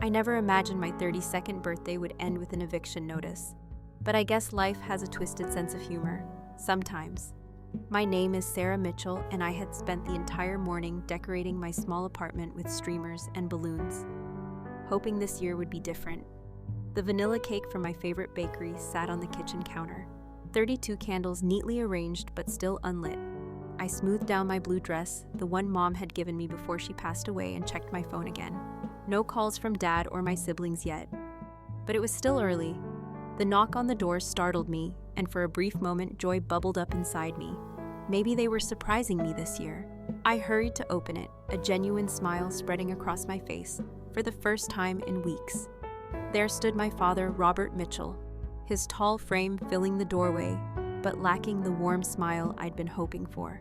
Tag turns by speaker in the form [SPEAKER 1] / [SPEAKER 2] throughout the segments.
[SPEAKER 1] I never imagined my 32nd birthday would end with an eviction notice. But I guess life has a twisted sense of humor. Sometimes. My name is Sarah Mitchell, and I had spent the entire morning decorating my small apartment with streamers and balloons, hoping this year would be different. The vanilla cake from my favorite bakery sat on the kitchen counter. 32 candles neatly arranged but still unlit. I smoothed down my blue dress, the one Mom had given me before she passed away, and checked my phone again. No calls from Dad or my siblings yet. But it was still early. The knock on the door startled me, and for a brief moment joy bubbled up inside me. Maybe they were surprising me this year. I hurried to open it, a genuine smile spreading across my face, for the first time in weeks. There stood my father, Robert Mitchell, his tall frame filling the doorway, but lacking the warm smile I'd been hoping for.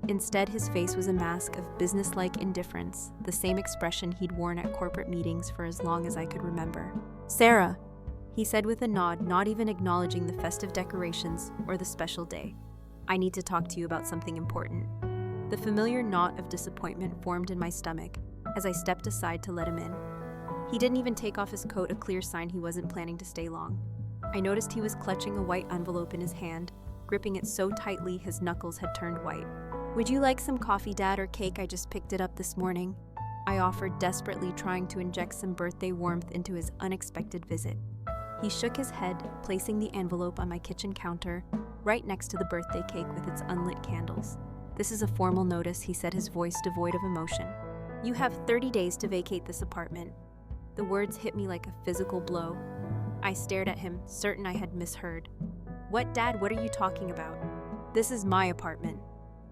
[SPEAKER 1] Instead, his face was a mask of businesslike indifference, the same expression he'd worn at corporate meetings for as long as I could remember. "Sarah," he said with a nod, not even acknowledging the festive decorations or the special day. "I need to talk to you about something important." The familiar knot of disappointment formed in my stomach as I stepped aside to let him in. He didn't even take off his coat, a clear sign he wasn't planning to stay long. I noticed he was clutching a white envelope in his hand, gripping it so tightly his knuckles had turned white. "Would you like some coffee, Dad, or cake? I just picked it up this morning," I offered, desperately trying to inject some birthday warmth into his unexpected visit. He shook his head, placing the envelope on my kitchen counter, right next to the birthday cake with its unlit candles. "This is a formal notice," he said, his voice devoid of emotion. "You have 30 days to vacate this apartment." The words hit me like a physical blow. I stared at him, certain I had misheard. "What, Dad? What are you talking about? This is my apartment."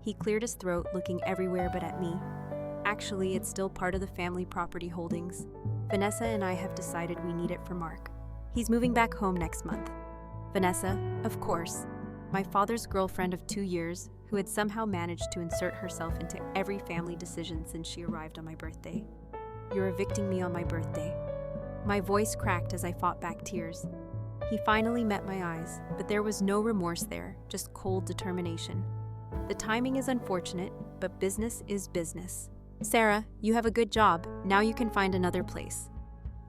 [SPEAKER 1] He cleared his throat, looking everywhere but at me. "Actually, it's still part of the family property holdings. Vanessa and I have decided we need it for Mark. He's moving back home next month." Vanessa, of course. My father's girlfriend of 2 years, who had somehow managed to insert herself into every family decision since she arrived on my birthday. "You're evicting me on my birthday." My voice cracked as I fought back tears. He finally met my eyes, but there was no remorse there, just cold determination. "The timing is unfortunate, but business is business. Sarah, you have a good job. Now you can find another place."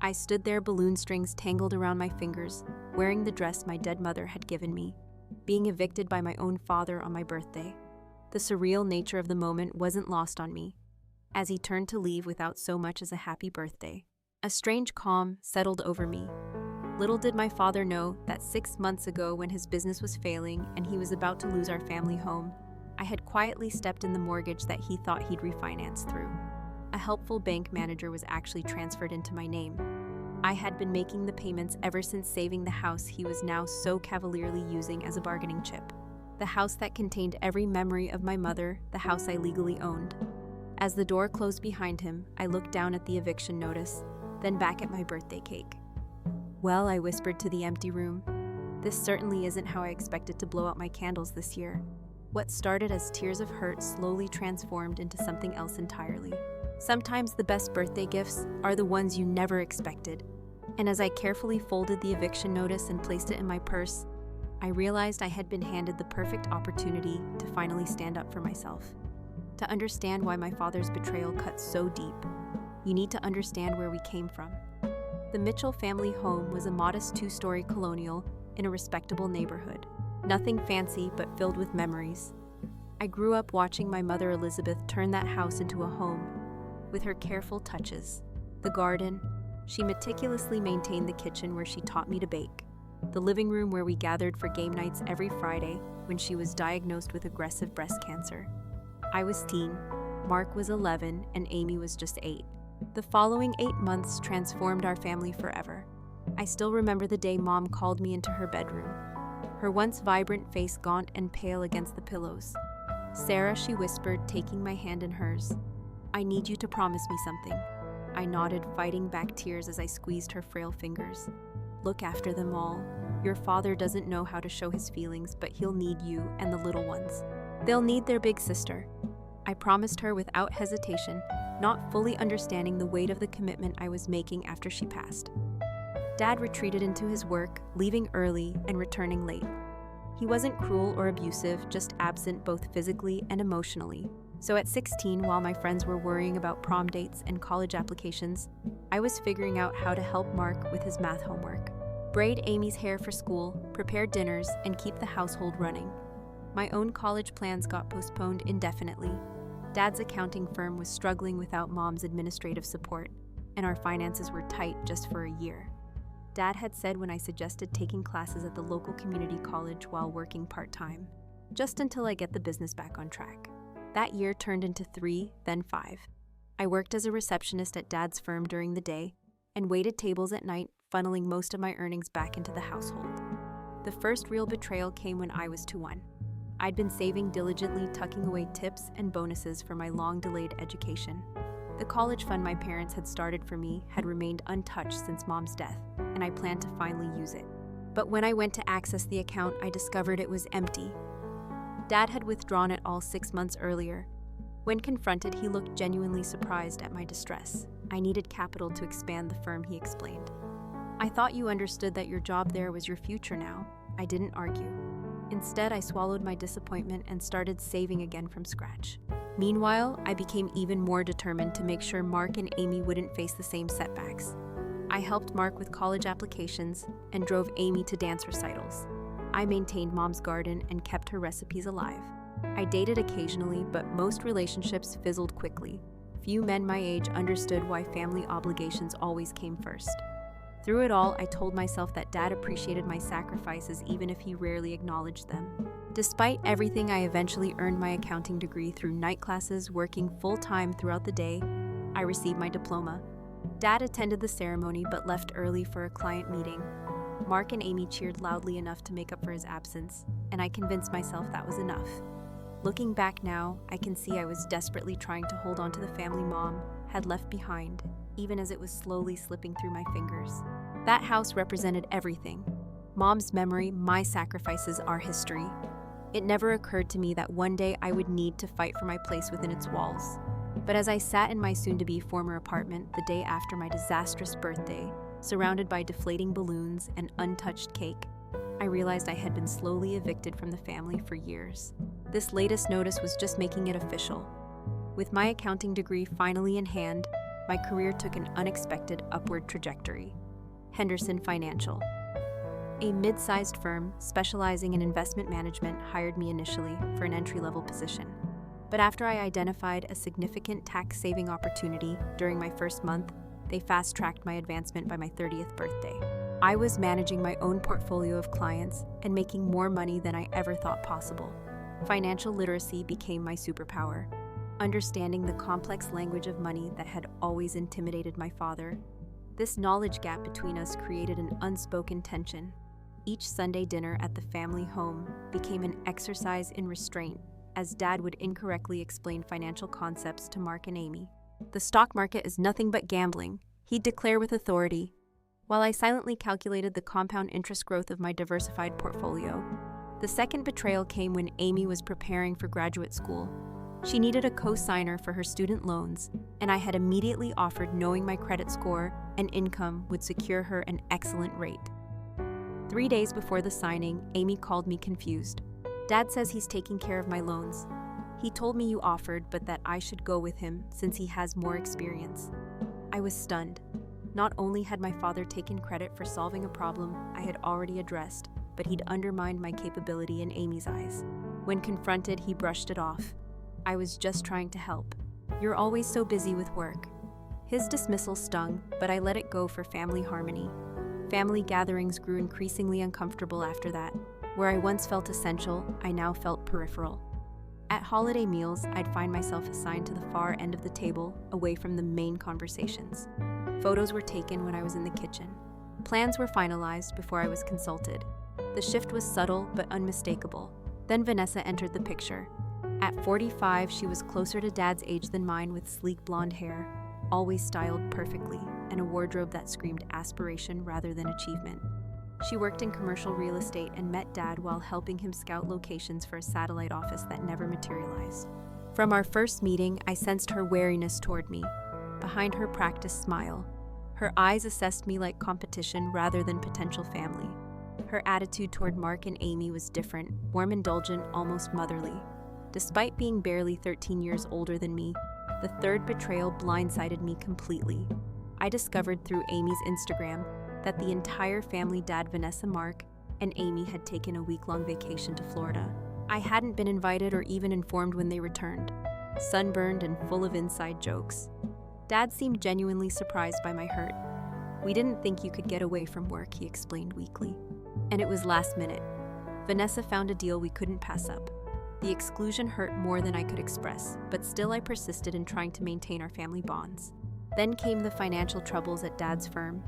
[SPEAKER 1] I stood there, balloon strings tangled around my fingers, wearing the dress my dead mother had given me, being evicted by my own father on my birthday. The surreal nature of the moment wasn't lost on me, as he turned to leave without so much as a happy birthday. A strange calm settled over me. Little did my father know that 6 months ago, when his business was failing and he was about to lose our family home, I had quietly stepped in the mortgage that he thought he'd refinance through. A helpful bank manager was actually transferred into my name. I had been making the payments ever since saving the house he was now so cavalierly using as a bargaining chip. The house that contained every memory of my mother, the house I legally owned. As the door closed behind him, I looked down at the eviction notice, then back at my birthday cake. "Well," I whispered to the empty room, "this certainly isn't how I expected to blow out my candles this year." What started as tears of hurt slowly transformed into something else entirely. Sometimes the best birthday gifts are the ones you never expected. And as I carefully folded the eviction notice and placed it in my purse, I realized I had been handed the perfect opportunity to finally stand up for myself. To understand why my father's betrayal cut so deep, you need to understand where we came from. The Mitchell family home was a modest 2-story colonial in a respectable neighborhood. Nothing fancy, but filled with memories. I grew up watching my mother Elizabeth turn that house into a home, with her careful touches. The garden, she meticulously maintained the kitchen where she taught me to bake. The living room where we gathered for game nights every Friday when she was diagnosed with aggressive breast cancer. I was teen, Mark was 11, and Amy was just 8. The following 8 months transformed our family forever. I still remember the day Mom called me into her bedroom, her once vibrant face gaunt and pale against the pillows. "Sarah," she whispered, taking my hand in hers. "I need you to promise me something." I nodded, fighting back tears as I squeezed her frail fingers. "Look after them all. Your father doesn't know how to show his feelings, but he'll need you and the little ones. They'll need their big sister." I promised her without hesitation, not fully understanding the weight of the commitment I was making after she passed. Dad retreated into his work, leaving early and returning late. He wasn't cruel or abusive, just absent both physically and emotionally. So at 16, while my friends were worrying about prom dates and college applications, I was figuring out how to help Mark with his math homework, braid Amy's hair for school, prepare dinners, and keep the household running. My own college plans got postponed indefinitely. Dad's accounting firm was struggling without Mom's administrative support, and our finances were tight just for a year. Dad had said when I suggested taking classes at the local community college while working part-time, just until I get the business back on track. That year turned into 3, then 5. I worked as a receptionist at Dad's firm during the day and waited tables at night, funneling most of my earnings back into the household. The first real betrayal came when I was 21. I'd been saving diligently, tucking away tips and bonuses for my long-delayed education. The college fund my parents had started for me had remained untouched since Mom's death, and I planned to finally use it. But when I went to access the account, I discovered it was empty. Dad had withdrawn it all 6 months earlier. When confronted, he looked genuinely surprised at my distress. I needed capital to expand the firm, he explained. I thought you understood that your job there was your future now. I didn't argue. Instead, I swallowed my disappointment and started saving again from scratch. Meanwhile, I became even more determined to make sure Mark and Amy wouldn't face the same setbacks. I helped Mark with college applications and drove Amy to dance recitals. I maintained Mom's garden and kept her recipes alive. I dated occasionally, but most relationships fizzled quickly. Few men my age understood why family obligations always came first. Through it all, I told myself that Dad appreciated my sacrifices even if he rarely acknowledged them. Despite everything, I eventually earned my accounting degree through night classes, working full-time throughout the day. I received my diploma. Dad attended the ceremony but left early for a client meeting. Mark and Amy cheered loudly enough to make up for his absence, and I convinced myself that was enough. Looking back now, I can see I was desperately trying to hold on to the family Mom had left behind, even as it was slowly slipping through my fingers. That house represented everything. Mom's memory, my sacrifices, our history. It never occurred to me that one day I would need to fight for my place within its walls. But as I sat in my soon-to-be former apartment the day after my disastrous birthday, surrounded by deflating balloons and untouched cake, I realized I had been slowly evicted from the family for years. This latest notice was just making it official. With my accounting degree finally in hand, my career took an unexpected upward trajectory. Henderson Financial, a mid-sized firm specializing in investment management, hired me initially for an entry-level position. But after I identified a significant tax-saving opportunity during my first month, they fast-tracked my advancement by my 30th birthday. I was managing my own portfolio of clients and making more money than I ever thought possible. Financial literacy became my superpower. Understanding the complex language of money that had always intimidated my father, this knowledge gap between us created an unspoken tension. Each Sunday dinner at the family home became an exercise in restraint, as Dad would incorrectly explain financial concepts to Mark and Amy. The stock market is nothing but gambling, he'd declare with authority, while I silently calculated the compound interest growth of my diversified portfolio. The second betrayal came when Amy was preparing for graduate school. She needed a co-signer for her student loans, and I had immediately offered, knowing my credit score and income would secure her an excellent rate. 3 days before the signing, Amy called me confused. Dad says he's taking care of my loans. He told me you offered, but that I should go with him since he has more experience. I was stunned. Not only had my father taken credit for solving a problem I had already addressed, but he'd undermined my capability in Amy's eyes. When confronted, he brushed it off. I was just trying to help. You're always so busy with work. His dismissal stung, but I let it go for family harmony. Family gatherings grew increasingly uncomfortable after that. Where I once felt essential, I now felt peripheral. At holiday meals, I'd find myself assigned to the far end of the table, away from the main conversations. Photos were taken when I was in the kitchen. Plans were finalized before I was consulted. The shift was subtle but unmistakable. Then Vanessa entered the picture. At 45, she was closer to Dad's age than mine, with sleek blonde hair, always styled perfectly, and a wardrobe that screamed aspiration rather than achievement. She worked in commercial real estate and met Dad while helping him scout locations for a satellite office that never materialized. From our first meeting, I sensed her wariness toward me. Behind her practiced smile, her eyes assessed me like competition rather than potential family. Her attitude toward Mark and Amy was different, warm, indulgent, almost motherly. Despite being barely 13 years older than me, the third betrayal blindsided me completely. I discovered through Amy's Instagram that the entire family, Dad, Vanessa, Mark, and Amy, had taken a week-long vacation to Florida. I hadn't been invited or even informed when they returned, sunburned and full of inside jokes. Dad seemed genuinely surprised by my hurt. "We didn't think you could get away from work," he explained weakly. And it was last minute. Vanessa found a deal we couldn't pass up. The exclusion hurt more than I could express, but still I persisted in trying to maintain our family bonds. Then came the financial troubles at Dad's firm.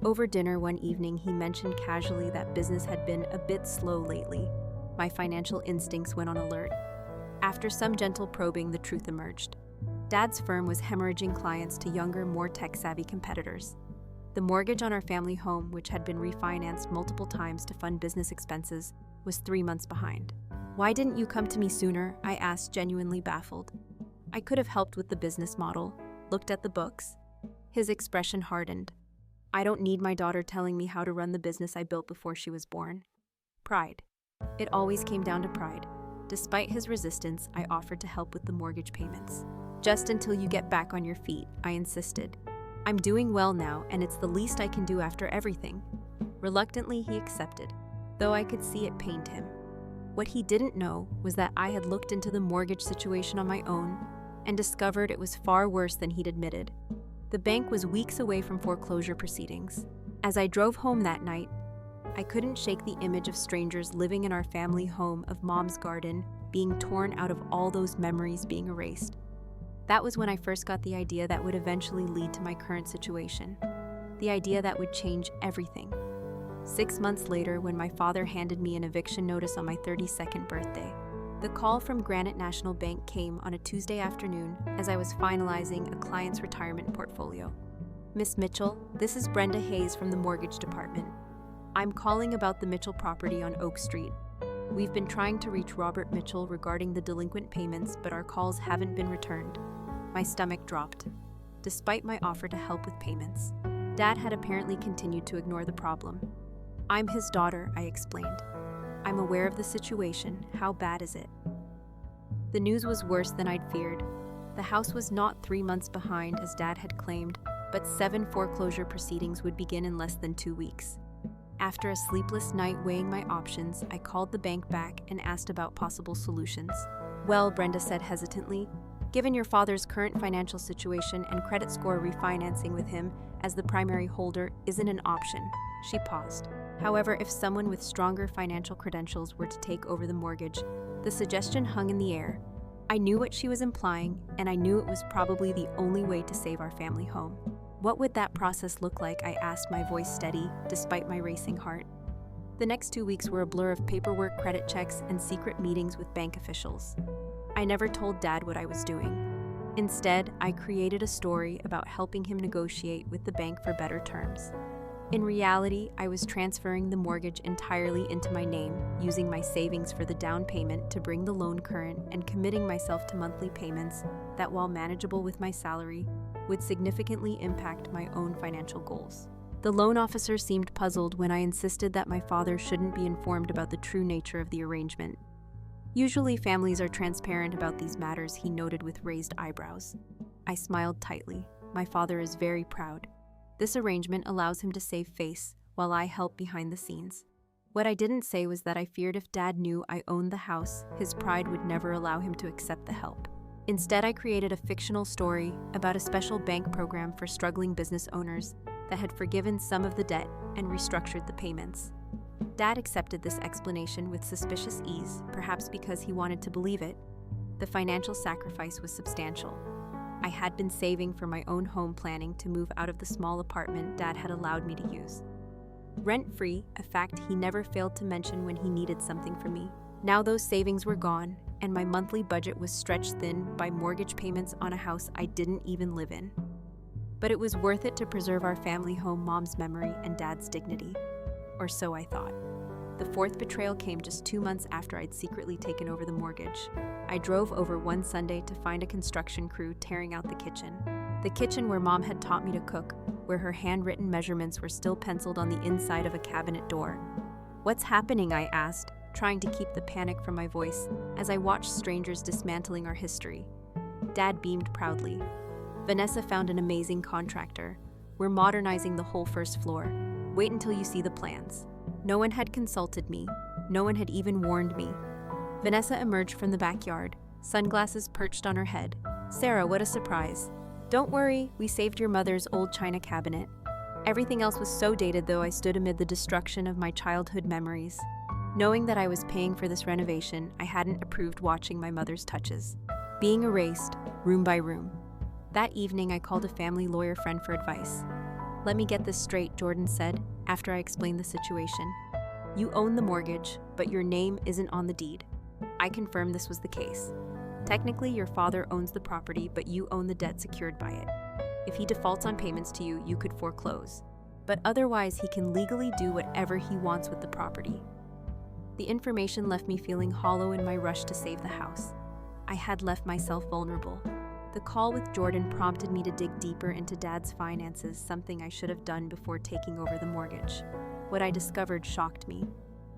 [SPEAKER 1] Over dinner one evening, he mentioned casually that business had been a bit slow lately. My financial instincts went on alert. After some gentle probing, the truth emerged. Dad's firm was hemorrhaging clients to younger, more tech-savvy competitors. The mortgage on our family home, which had been refinanced multiple times to fund business expenses, was 3 months behind. "Why didn't you come to me sooner?" I asked, genuinely baffled. I could have helped with the business model, looked at the books. His expression hardened. "I don't need my daughter telling me how to run the business I built before she was born." Pride. It always came down to pride. Despite his resistance, I offered to help with the mortgage payments. "Just until you get back on your feet," I insisted. "I'm doing well now, and it's the least I can do after everything." Reluctantly, he accepted, though I could see it pained him. What he didn't know was that I had looked into the mortgage situation on my own and discovered it was far worse than he'd admitted. The bank was weeks away from foreclosure proceedings. As I drove home that night, I couldn't shake the image of strangers living in our family home of Mom's garden being torn out of all those memories being erased. That was when I first got the idea that would eventually lead to my current situation. The idea that would change everything. 6 months later, when my father handed me an eviction notice on my 32nd birthday, the call from Granite National Bank came on a Tuesday afternoon as I was finalizing a client's retirement portfolio. "Miss Mitchell, this is Brenda Hayes from the mortgage department. I'm calling about the Mitchell property on Oak Street. We've been trying to reach Robert Mitchell regarding the delinquent payments, but our calls haven't been returned." My stomach dropped, despite my offer to help with payments. Dad had apparently continued to ignore the problem. "I'm his daughter," I explained. "I'm aware of the situation. How bad is it?" The news was worse than I'd feared. The house was not 3 months behind, as Dad had claimed, but 7 foreclosure proceedings would begin in less than 2 weeks. After a sleepless night weighing my options, I called the bank back and asked about possible solutions. "Well," Brenda said hesitantly, "given your father's current financial situation and credit score, refinancing with him as the primary holder isn't an option." She paused. "However, if someone with stronger financial credentials were to take over the mortgage," the suggestion hung in the air. I knew what she was implying, and I knew it was probably the only way to save our family home. "What would that process look like?" I asked, my voice steady, despite my racing heart. The next 2 weeks were a blur of paperwork, credit checks, and secret meetings with bank officials. I never told Dad what I was doing. Instead, I created a story about helping him negotiate with the bank for better terms. In reality, I was transferring the mortgage entirely into my name, using my savings for the down payment to bring the loan current, and committing myself to monthly payments that, while manageable with my salary, would significantly impact my own financial goals. The loan officer seemed puzzled when I insisted that my father shouldn't be informed about the true nature of the arrangement. "Usually families are transparent about these matters," he noted with raised eyebrows. I smiled tightly. My father is very proud. This arrangement allows him to save face while I help behind the scenes. What I didn't say was that I feared if Dad knew I owned the house, his pride would never allow him to accept the help. Instead, I created a fictional story about a special bank program for struggling business owners that had forgiven some of the debt and restructured the payments. Dad accepted this explanation with suspicious ease, perhaps because he wanted to believe it. The financial sacrifice was substantial. I had been saving for my own home, planning to move out of the small apartment Dad had allowed me to use. Rent-free, a fact he never failed to mention when he needed something from me. Now those savings were gone, and my monthly budget was stretched thin by mortgage payments on a house I didn't even live in. But it was worth it to preserve our family home, Mom's memory, and Dad's dignity. Or so I thought. The fourth betrayal came just 2 months after I'd secretly taken over the mortgage. I drove over one Sunday to find a construction crew tearing out the kitchen. The kitchen where Mom had taught me to cook, where her handwritten measurements were still penciled on the inside of a cabinet door. "What's happening?" I asked, trying to keep the panic from my voice as I watched strangers dismantling our history. Dad beamed proudly. "Vanessa found an amazing contractor. We're modernizing the whole first floor. Wait until you see the plans." No one had consulted me. No one had even warned me. Vanessa emerged from the backyard, sunglasses perched on her head. "Sarah, what a surprise." "Don't worry, we saved your mother's old china cabinet." Everything else was so dated, though. I stood amid the destruction of my childhood memories. Knowing that I was paying for this renovation, I hadn't approved watching my mother's touches being erased, room by room. That evening, I called a family lawyer friend for advice. "Let me get this straight," Jordan said, after I explained the situation. "You own the mortgage, but your name isn't on the deed." I confirmed this was the case. "Technically, your father owns the property, but you own the debt secured by it. If he defaults on payments to you, you could foreclose. But otherwise, he can legally do whatever he wants with the property." The information left me feeling hollow in my rush to save the house. I had left myself vulnerable. The call with Jordan prompted me to dig deeper into Dad's finances, something I should have done before taking over the mortgage. What I discovered shocked me.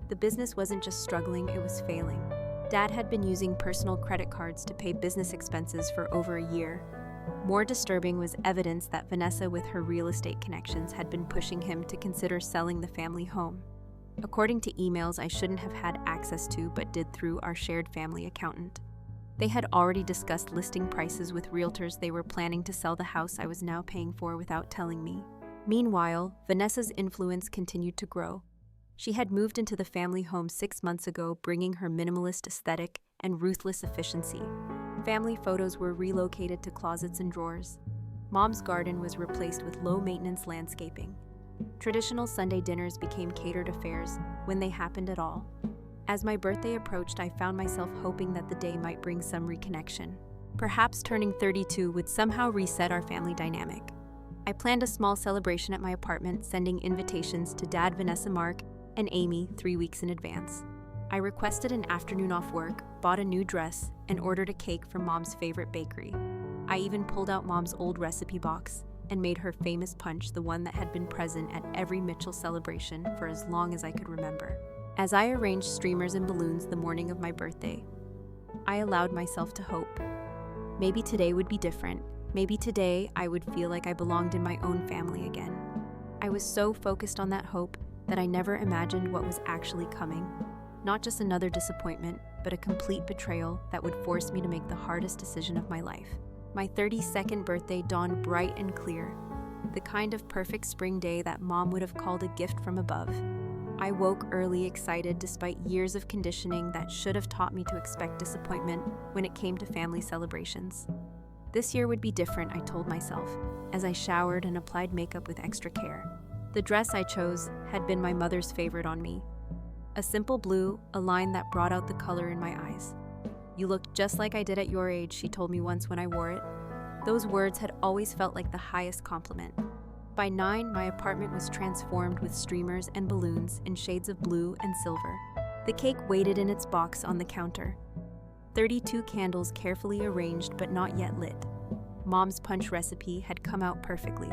[SPEAKER 1] The business wasn't just struggling, it was failing. Dad had been using personal credit cards to pay business expenses for over a year. More disturbing was evidence that Vanessa, with her real estate connections, had been pushing him to consider selling the family home. According to emails I shouldn't have had access to but did through our shared family accountant. They had already discussed listing prices with realtors. They were planning to sell the house I was now paying for without telling me. Meanwhile, Vanessa's influence continued to grow. She had moved into the family home 6 months ago, bringing her minimalist aesthetic and ruthless efficiency. Family photos were relocated to closets and drawers. Mom's garden was replaced with low-maintenance landscaping. Traditional Sunday dinners became catered affairs, when they happened at all. As my birthday approached, I found myself hoping that the day might bring some reconnection. Perhaps turning 32 would somehow reset our family dynamic. I planned a small celebration at my apartment, sending invitations to Dad, Vanessa, Mark, and Amy 3 weeks in advance. I requested an afternoon off work, bought a new dress, and ordered a cake from Mom's favorite bakery. I even pulled out Mom's old recipe box and made her famous punch, the one that had been present at every Mitchell celebration for as long as I could remember. As I arranged streamers and balloons the morning of my birthday, I allowed myself to hope. Maybe today would be different. Maybe today I would feel like I belonged in my own family again. I was so focused on that hope that I never imagined what was actually coming. Not just another disappointment, but a complete betrayal that would force me to make the hardest decision of my life. My 32nd birthday dawned bright and clear, the kind of perfect spring day that Mom would have called a gift from above. I woke early, excited, despite years of conditioning that should have taught me to expect disappointment when it came to family celebrations. This year would be different, I told myself, as I showered and applied makeup with extra care. The dress I chose had been my mother's favorite on me. A simple blue, a line that brought out the color in my eyes. "You look just like I did at your age," she told me once when I wore it. Those words had always felt like the highest compliment. By 9, my apartment was transformed with streamers and balloons in shades of blue and silver. The cake waited in its box on the counter. 32 candles carefully arranged but not yet lit. Mom's punch recipe had come out perfectly.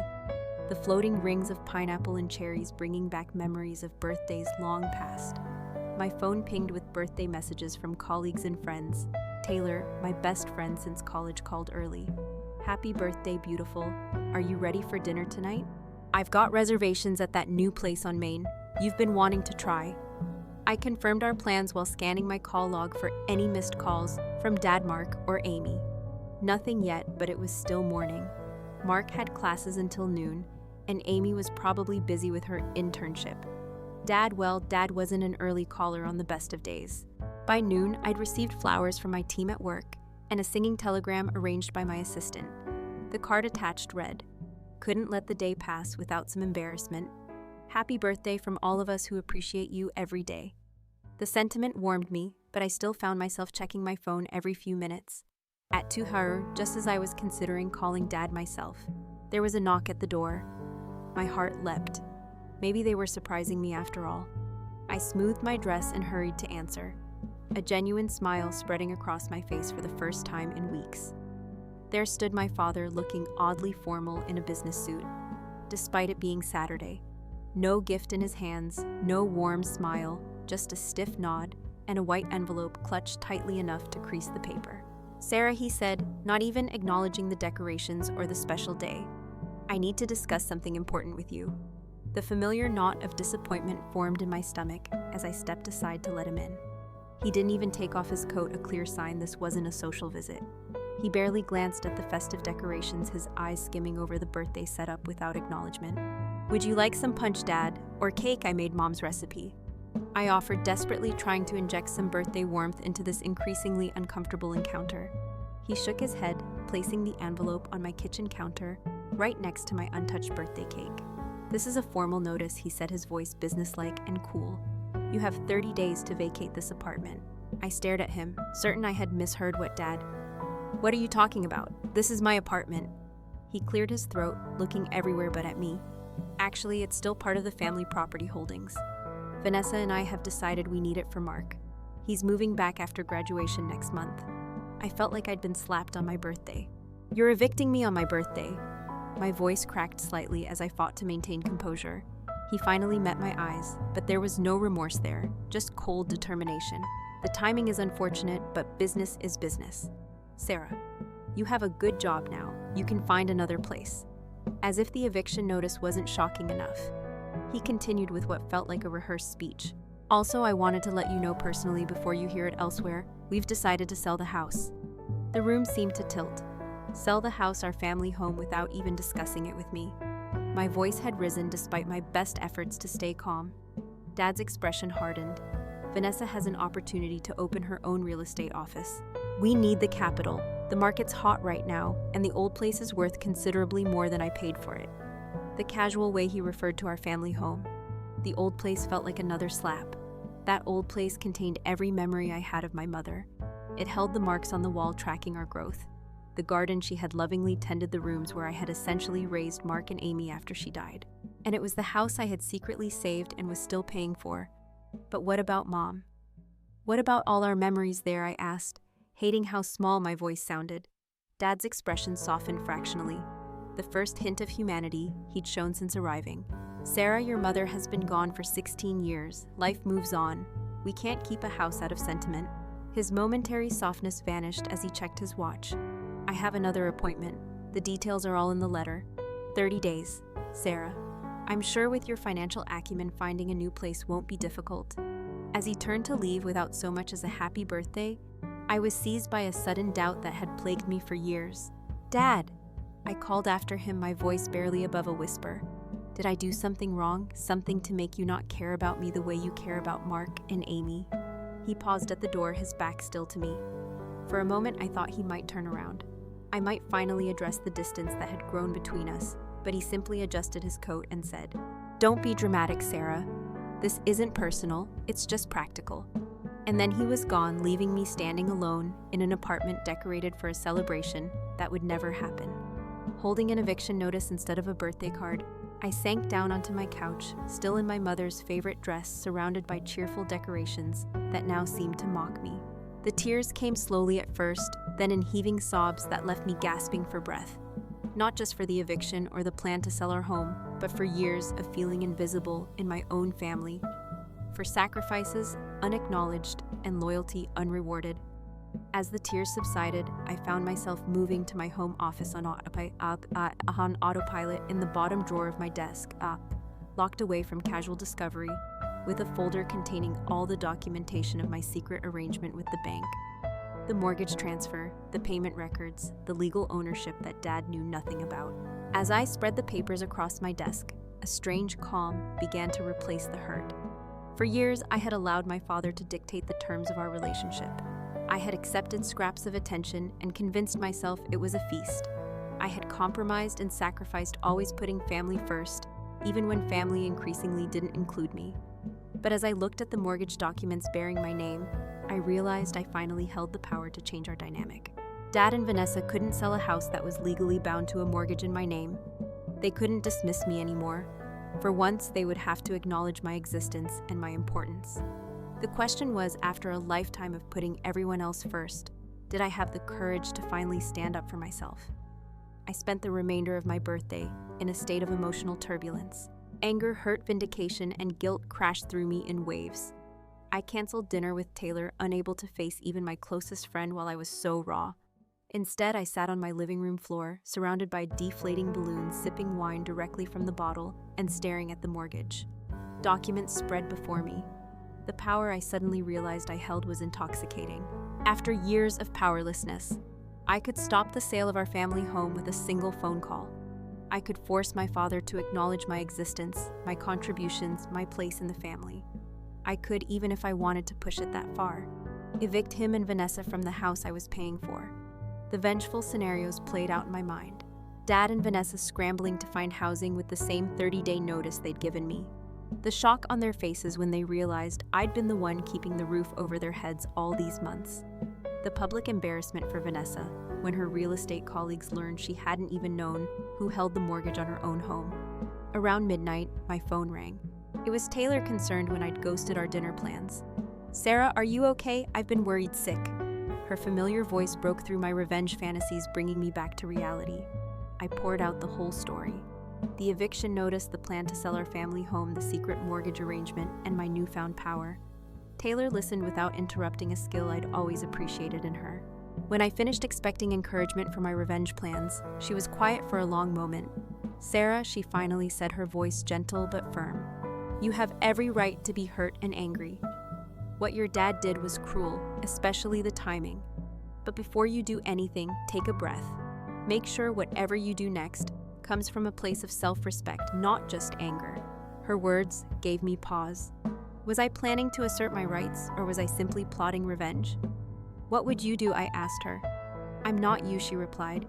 [SPEAKER 1] The floating rings of pineapple and cherries bringing back memories of birthdays long past. My phone pinged with birthday messages from colleagues and friends. Taylor, my best friend since college, called early. "Happy birthday, beautiful. Are you ready for dinner tonight? I've got reservations at that new place on Main. You've been wanting to try." I confirmed our plans while scanning my call log for any missed calls from Dad, Mark, or Amy. Nothing yet, but it was still morning. Mark had classes until noon, and Amy was probably busy with her internship. Dad wasn't an early caller on the best of days. By noon, I'd received flowers from my team at work and a singing telegram arranged by my assistant. The card attached read, "Couldn't let the day pass without some embarrassment. Happy birthday from all of us who appreciate you every day." The sentiment warmed me, but I still found myself checking my phone every few minutes. At 2 just as I was considering calling Dad myself, there was a knock at the door. My heart leapt. Maybe they were surprising me after all. I smoothed my dress and hurried to answer, a genuine smile spreading across my face for the first time in weeks. There stood my father, looking oddly formal in a business suit, despite it being Saturday. No gift in his hands, no warm smile, just a stiff nod and a white envelope clutched tightly enough to crease the paper. "Sarah," he said, not even acknowledging the decorations or the special day. I need to discuss something important with you." The familiar knot of disappointment formed in my stomach as I stepped aside to let him in. He didn't even take off his coat, a clear sign this wasn't a social visit. He barely glanced at the festive decorations, his eyes skimming over the birthday setup without acknowledgement. "Would you like some punch, Dad? Or cake? I made Mom's recipe." I offered, desperately trying to inject some birthday warmth into this increasingly uncomfortable encounter. He shook his head, placing the envelope on my kitchen counter, right next to my untouched birthday cake. "This is a formal notice," he said, his voice businesslike and cool. "You have 30 days to vacate this apartment." I stared at him, certain I had misheard what Dad. "What are you talking about? This is my apartment." He cleared his throat, looking everywhere but at me. "Actually, it's still part of the family property holdings. Vanessa and I have decided we need it for Mark. He's moving back after graduation next month." I felt like I'd been slapped on my birthday. "You're evicting me on my birthday." My voice cracked slightly as I fought to maintain composure. He finally met my eyes, but there was no remorse there, just cold determination. "The timing is unfortunate, but business is business. Sarah, you have a good job now. You can find another place." As if the eviction notice wasn't shocking enough, he continued with what felt like a rehearsed speech. "Also, I wanted to let you know personally before you hear it elsewhere, we've decided to sell the house." The room seemed to tilt. Sell the house, our family home, without even discussing it with me. My voice had risen despite my best efforts to stay calm. Dad's expression hardened. "Vanessa has an opportunity to open her own real estate office. We need the capital. The market's hot right now, and the old place is worth considerably more than I paid for it." The casual way he referred to our family home. The old place felt like another slap. That old place contained every memory I had of my mother. It held the marks on the wall tracking our growth. The garden she had lovingly tended, the rooms where I had essentially raised Mark and Amy after she died. And it was the house I had secretly saved and was still paying for. But what about Mom? What about all our memories there, I asked, hating how small my voice sounded. Dad's expression softened fractionally. The first hint of humanity he'd shown since arriving. "Sarah, your mother has been gone for 16 years. Life moves on. We can't keep a house out of sentiment." His momentary softness vanished as he checked his watch. "I have another appointment. The details are all in the letter. 30 days. Sarah. I'm sure with your financial acumen, finding a new place won't be difficult." As he turned to leave without so much as a happy birthday, I was seized by a sudden doubt that had plagued me for years. "Dad!" I called after him, my voice barely above a whisper. "Did I do something wrong? Something to make you not care about me the way you care about Mark and Amy?" He paused at the door, his back still to me. For a moment, I thought he might turn around. I might finally address the distance that had grown between us, but he simply adjusted his coat and said, "Don't be dramatic, Sarah. This isn't personal, it's just practical." And then he was gone, leaving me standing alone in an apartment decorated for a celebration that would never happen. Holding an eviction notice instead of a birthday card, I sank down onto my couch, still in my mother's favorite dress, surrounded by cheerful decorations that now seemed to mock me. The tears came slowly at first, then in heaving sobs that left me gasping for breath. Not just for the eviction or the plan to sell our home, but for years of feeling invisible in my own family. For sacrifices unacknowledged and loyalty unrewarded. As the tears subsided, I found myself moving to my home office on autopilot in the bottom drawer of my desk, locked away from casual discovery, with a folder containing all the documentation of my secret arrangement with the bank. The mortgage transfer, the payment records, the legal ownership that Dad knew nothing about. As I spread the papers across my desk, a strange calm began to replace the hurt. For years, I had allowed my father to dictate the terms of our relationship. I had accepted scraps of attention and convinced myself it was a feast. I had compromised and sacrificed, always putting family first, even when family increasingly didn't include me. But as I looked at the mortgage documents bearing my name, I realized I finally held the power to change our dynamic. Dad and Vanessa couldn't sell a house that was legally bound to a mortgage in my name. They couldn't dismiss me anymore. For once, they would have to acknowledge my existence and my importance. The question was, after a lifetime of putting everyone else first, did I have the courage to finally stand up for myself? I spent the remainder of my birthday in a state of emotional turbulence. Anger, hurt, vindication, and guilt crashed through me in waves. I canceled dinner with Taylor, unable to face even my closest friend while I was so raw. Instead, I sat on my living room floor, surrounded by deflating balloons, sipping wine directly from the bottle and staring at the mortgage. Documents spread before me. The power I suddenly realized I held was intoxicating. After years of powerlessness, I could stop the sale of our family home with a single phone call. I could force my father to acknowledge my existence, my contributions, my place in the family. I could, even if I wanted to push it that far, evict him and Vanessa from the house I was paying for. The vengeful scenarios played out in my mind. Dad and Vanessa scrambling to find housing with the same 30-day notice they'd given me. The shock on their faces when they realized I'd been the one keeping the roof over their heads all these months. The public embarrassment for Vanessa when her real estate colleagues learned she hadn't even known who held the mortgage on her own home. Around midnight, my phone rang. It was Taylor, concerned when I'd ghosted our dinner plans. "Sarah, are you okay? I've been worried sick." Her familiar voice broke through my revenge fantasies, bringing me back to reality. I poured out the whole story. The eviction notice, the plan to sell our family home, the secret mortgage arrangement, and my newfound power. Taylor listened without interrupting, a skill I'd always appreciated in her. When I finished expecting encouragement for my revenge plans, she was quiet for a long moment. "Sarah," she finally said, her voice gentle but firm, "you have every right to be hurt and angry. What your dad did was cruel, especially the timing. But before you do anything, take a breath. Make sure whatever you do next comes from a place of self-respect, not just anger." Her words gave me pause. Was I planning to assert my rights, or was I simply plotting revenge? "What would you do?" I asked her. "I'm not you," she replied.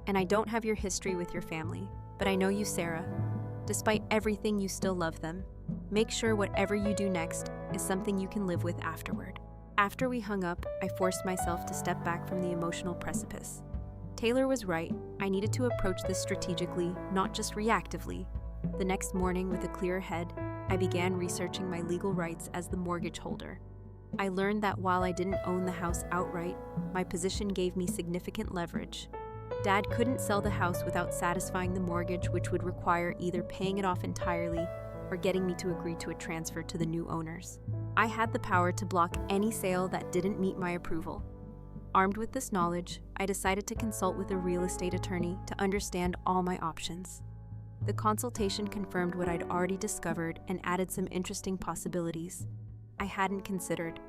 [SPEAKER 1] "And I don't have your history with your family. But I know you, Sarah. Despite everything, you still love them. Make sure whatever you do next is something you can live with afterward." After we hung up, I forced myself to step back from the emotional precipice. Taylor was right. I needed to approach this strategically, not just reactively. The next morning, with a clear head, I began researching my legal rights as the mortgage holder. I learned that while I didn't own the house outright, my position gave me significant leverage. Dad couldn't sell the house without satisfying the mortgage, which would require either paying it off entirely or getting me to agree to a transfer to the new owners. I had the power to block any sale that didn't meet my approval. Armed with this knowledge, I decided to consult with a real estate attorney to understand all my options. The consultation confirmed what I'd already discovered and added some interesting possibilities I hadn't considered.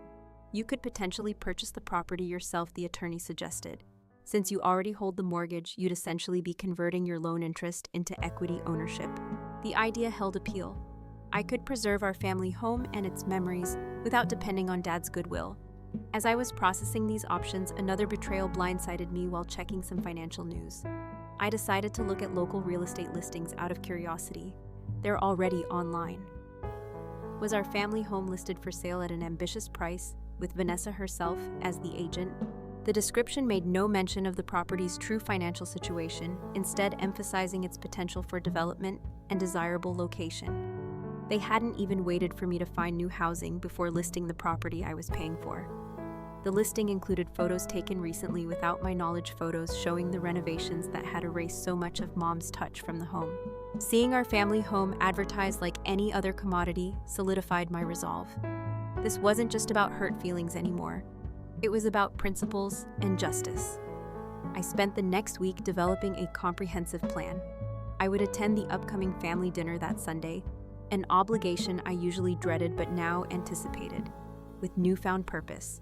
[SPEAKER 1] You could potentially purchase the property yourself, the attorney suggested. Since you already hold the mortgage, you'd essentially be converting your loan interest into equity ownership. The idea held appeal. I could preserve our family home and its memories without depending on Dad's goodwill. As I was processing these options, another betrayal blindsided me while checking some financial news. I decided to look at local real estate listings out of curiosity. They're already online. Was our family home listed for sale at an ambitious price, with Vanessa herself as the agent? The description made no mention of the property's true financial situation, instead emphasizing its potential for development and desirable location. They hadn't even waited for me to find new housing before listing the property I was paying for. The listing included photos taken recently without my knowledge, photos showing the renovations that had erased so much of Mom's touch from the home. Seeing our family home advertised like any other commodity solidified my resolve. This wasn't just about hurt feelings anymore. It was about principles and justice. I spent the next week developing a comprehensive plan. I would attend the upcoming family dinner that Sunday, an obligation I usually dreaded but now anticipated, with newfound purpose.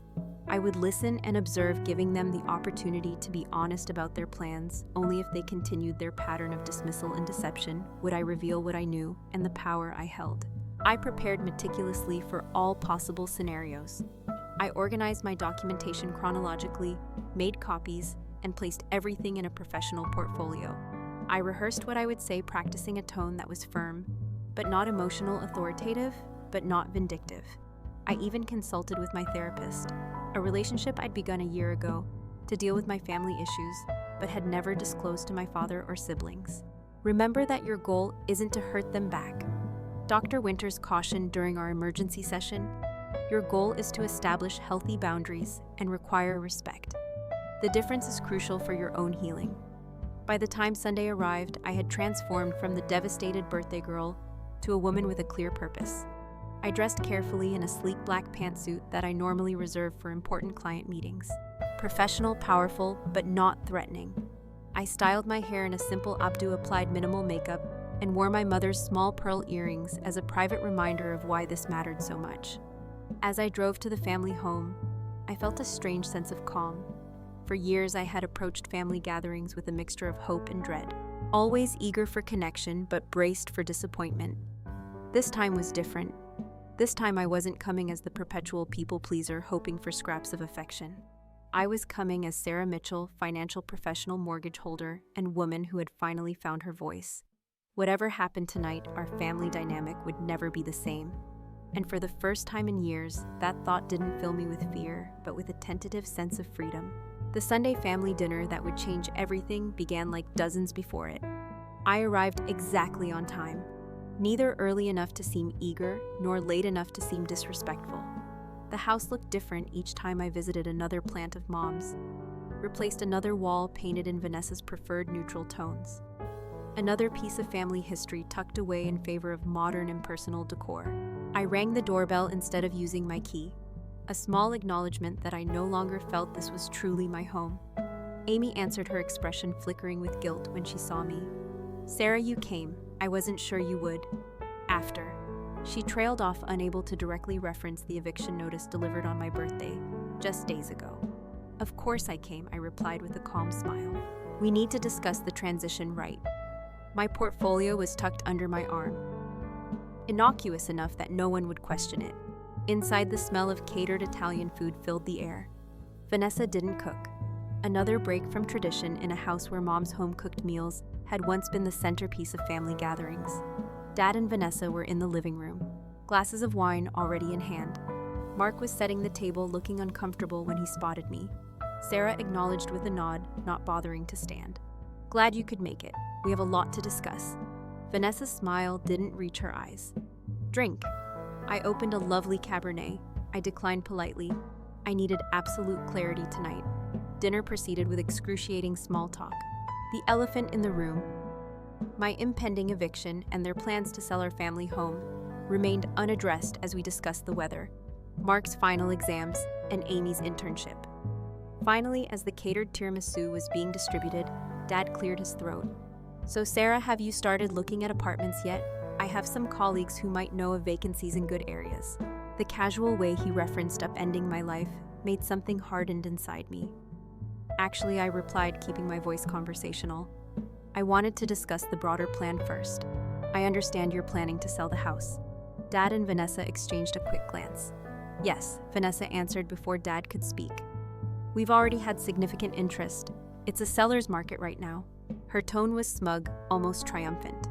[SPEAKER 1] I would listen and observe, giving them the opportunity to be honest about their plans. Only if they continued their pattern of dismissal and deception would I reveal what I knew and the power I held. I prepared meticulously for all possible scenarios. I organized my documentation chronologically, made copies, and placed everything in a professional portfolio. I rehearsed what I would say, practicing a tone that was firm, but not emotional, authoritative, but not vindictive. I even consulted with my therapist, a relationship I'd begun a year ago, to deal with my family issues, but had never disclosed to my father or siblings. Remember that your goal isn't to hurt them back. Dr. Winters cautioned during our emergency session, your goal is to establish healthy boundaries and require respect. The difference is crucial for your own healing. By the time Sunday arrived, I had transformed from the devastated birthday girl to a woman with a clear purpose. I dressed carefully in a sleek black pantsuit that I normally reserve for important client meetings. Professional, powerful, but not threatening. I styled my hair in a simple updo, applied minimal makeup, and wore my mother's small pearl earrings as a private reminder of why this mattered so much. As I drove to the family home, I felt a strange sense of calm. For years, I had approached family gatherings with a mixture of hope and dread, always eager for connection but braced for disappointment. This time was different. This time I wasn't coming as the perpetual people-pleaser hoping for scraps of affection. I was coming as Sarah Mitchell, financial professional, mortgage holder, and woman who had finally found her voice. Whatever happened tonight, our family dynamic would never be the same. And for the first time in years, that thought didn't fill me with fear, but with a tentative sense of freedom. The Sunday family dinner that would change everything began like dozens before it. I arrived exactly on time, neither early enough to seem eager nor late enough to seem disrespectful. The house looked different each time I visited another plant of Mom's, replaced another wall painted in Vanessa's preferred neutral tones, another piece of family history tucked away in favor of modern and personal decor. I rang the doorbell instead of using my key, a small acknowledgement that I no longer felt this was truly my home. Amy answered, her expression flickering with guilt when she saw me. "Sarah, you came. I wasn't sure you would." After. She trailed off, unable to directly reference the eviction notice delivered on my birthday, just days ago. "Of course I came," I replied with a calm smile. "We need to discuss the transition right." My portfolio was tucked under my arm, innocuous enough that no one would question it. Inside, the smell of catered Italian food filled the air. Vanessa didn't cook. Another break from tradition in a house where Mom's home-cooked meals had once been the centerpiece of family gatherings. Dad and Vanessa were in the living room, glasses of wine already in hand. Mark was setting the table, looking uncomfortable when he spotted me. Sarah acknowledged with a nod, not bothering to stand. "Glad you could make it. We have a lot to discuss." Vanessa's smile didn't reach her eyes. "Drink." I opened a lovely Cabernet. I declined politely. I needed absolute clarity tonight. Dinner proceeded with excruciating small talk. The elephant in the room, my impending eviction and their plans to sell our family home, remained unaddressed as we discussed the weather, Mark's final exams, and Amy's internship. Finally, as the catered tiramisu was being distributed, Dad cleared his throat. "So Sarah, have you started looking at apartments yet? I have some colleagues who might know of vacancies in good areas." The casual way he referenced upending my life made something hardened inside me. "Actually," I replied, keeping my voice conversational, "I wanted to discuss the broader plan first. I understand you're planning to sell the house." Dad and Vanessa exchanged a quick glance. "Yes," Vanessa answered before Dad could speak. "We've already had significant interest. It's a seller's market right now." Her tone was smug, almost triumphant.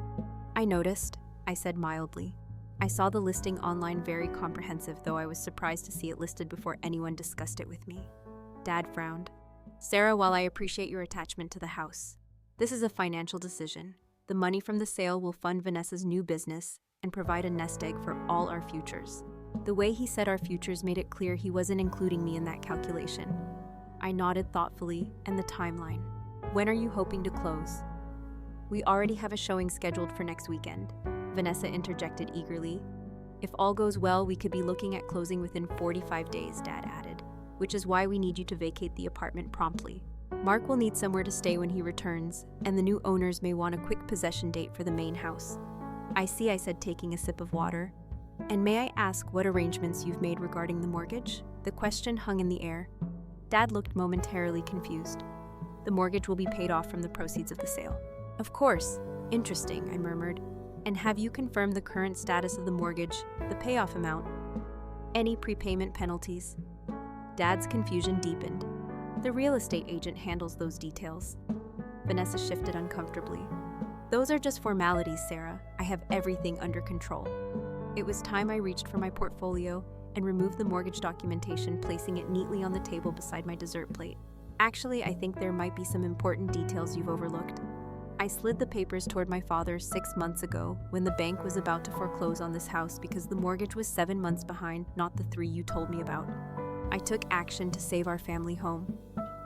[SPEAKER 1] "I noticed," I said mildly. I saw the listing online, very comprehensive, though I was surprised to see it listed before anyone discussed it with me. Dad frowned. "Sarah, while I appreciate your attachment to the house, this is a financial decision. The money from the sale will fund Vanessa's new business and provide a nest egg for all our futures." The way he said our futures made it clear he wasn't including me in that calculation. I nodded thoughtfully. "And the timeline? When are you hoping to close?" "We already have a showing scheduled for next weekend," Vanessa interjected eagerly. "If all goes well, we could be looking at closing within 45 days, Dad added, "which is why we need you to vacate the apartment promptly. Mark will need somewhere to stay when he returns, and the new owners may want a quick possession date for the main house." "I see," I said, taking a sip of water. "And may I ask what arrangements you've made regarding the mortgage?" The question hung in the air. Dad looked momentarily confused. "The mortgage will be paid off from the proceeds of the sale." "Of course. Interesting," I murmured. "And have you confirmed the current status of the mortgage, the payoff amount? Any prepayment penalties?" Dad's confusion deepened. "The real estate agent handles those details." Vanessa shifted uncomfortably. "Those are just formalities, Sarah. I have everything under control." It was time I reached for my portfolio and removed the mortgage documentation, placing it neatly on the table beside my dessert plate. "Actually, I think there might be some important details you've overlooked." I slid the papers toward my father 6 months ago when the bank was about to foreclose on this house because the mortgage was 7 months behind, not the 3 you told me about. I took action to save our family home.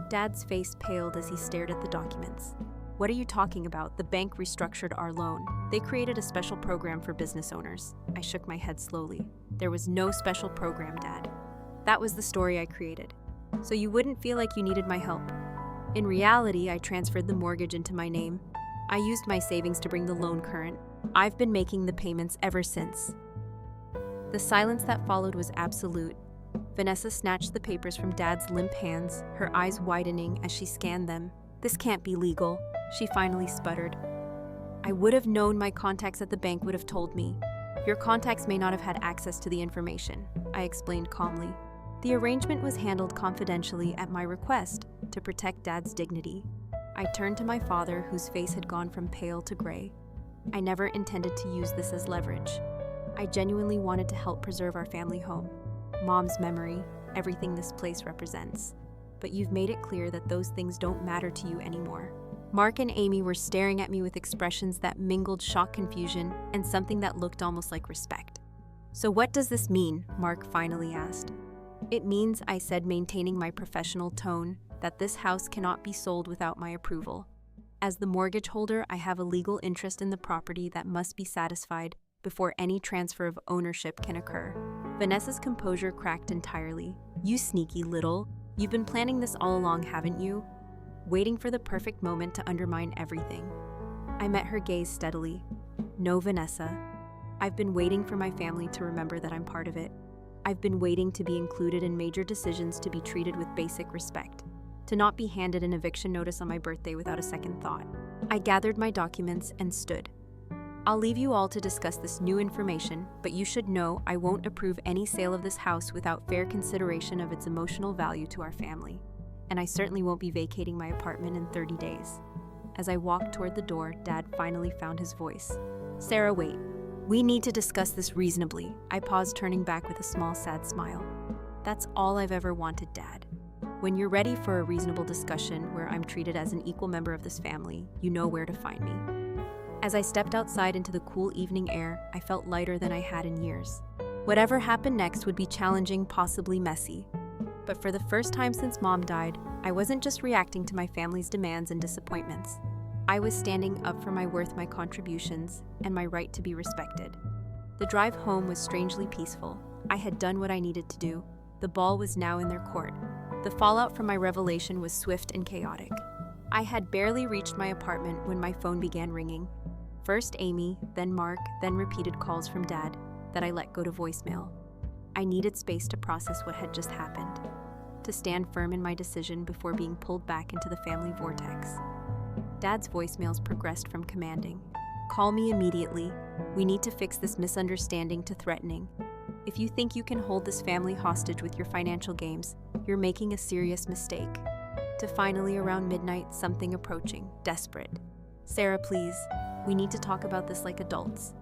[SPEAKER 1] Dad's face paled as he stared at the documents. "What are you talking about? The bank restructured our loan. They created a special program for business owners." I shook my head slowly. "There was no special program, Dad. That was the story I created. so you wouldn't feel like you needed my help. In reality, I transferred the mortgage into my name. I used my savings to bring the loan current. I've been making the payments ever since." The silence that followed was absolute. Vanessa snatched the papers from Dad's limp hands, her eyes widening as she scanned them. "This can't be legal," she finally sputtered. "I would have known. My contacts at the bank would have told me." "Your contacts may not have had access to the information," I explained calmly. "The arrangement was handled confidentially at my request to protect Dad's dignity." I turned to my father, whose face had gone from pale to gray. I never intended to use this as leverage. I genuinely wanted to help preserve our family home, Mom's memory, everything this place represents. But you've made it clear that those things don't matter to you anymore. Mark and Amy were staring at me with expressions that mingled shock, confusion, and something that looked almost like respect. "So what does this mean?" Mark finally asked. "It means," I said, maintaining my professional tone, "that this house cannot be sold without my approval. As the mortgage holder, I have a legal interest in the property that must be satisfied before any transfer of ownership can occur." Vanessa's composure cracked entirely. "You sneaky little. You've been planning this all along, haven't you? Waiting for the perfect moment to undermine everything." I met her gaze steadily. "No, Vanessa. I've been waiting for my family to remember that I'm part of it. I've been waiting to be included in major decisions, to be treated with basic respect, to not be handed an eviction notice on my birthday without a second thought." I gathered my documents and stood. "I'll leave you all to discuss this new information, but you should know I won't approve any sale of this house without fair consideration of its emotional value to our family. And I certainly won't be vacating my apartment in 30 days. As I walked toward the door, Dad finally found his voice. "Sarah, wait. We need to discuss this reasonably." I paused, turning back with a small, sad smile. "That's all I've ever wanted, Dad. When you're ready for a reasonable discussion where I'm treated as an equal member of this family, you know where to find me." As I stepped outside into the cool evening air, I felt lighter than I had in years. Whatever happened next would be challenging, possibly messy. But for the first time since Mom died, I wasn't just reacting to my family's demands and disappointments. I was standing up for my worth, my contributions, and my right to be respected. The drive home was strangely peaceful. I had done what I needed to do. The ball was now in their court. The fallout from my revelation was swift and chaotic. I had barely reached my apartment when my phone began ringing. First Amy, then Mark, then repeated calls from Dad that I let go to voicemail. I needed space to process what had just happened, to stand firm in my decision before being pulled back into the family vortex. Dad's voicemails progressed from commanding, "Call me immediately. We need to fix this misunderstanding," to threatening, "If you think you can hold this family hostage with your financial games, you're making a serious mistake," to finally around midnight, something approaching, desperate, "Sarah, please, we need to talk about this like adults."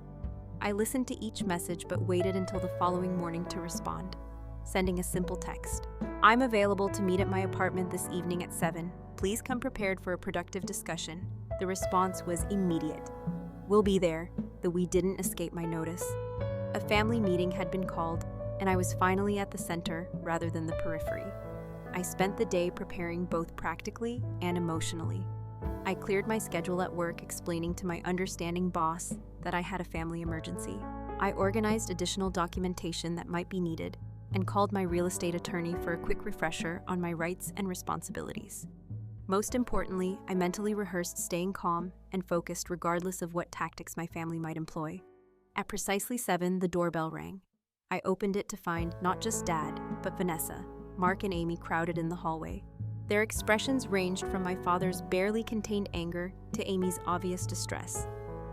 [SPEAKER 1] I listened to each message but waited until the following morning to respond, sending a simple text. "I'm available to meet at my apartment this evening at 7. Please come prepared for a productive discussion." The response was immediate. "We'll be there," though we didn't escape my notice. A family meeting had been called, and I was finally at the center rather than the periphery. I spent the day preparing both practically and emotionally. I cleared my schedule at work, explaining to my understanding boss that I had a family emergency. I organized additional documentation that might be needed and called my real estate attorney for a quick refresher on my rights and responsibilities. Most importantly, I mentally rehearsed staying calm and focused regardless of what tactics my family might employ. At precisely 7, the doorbell rang. I opened it to find not just Dad, but Vanessa, Mark, and Amy crowded in the hallway. Their expressions ranged from my father's barely contained anger to Amy's obvious distress.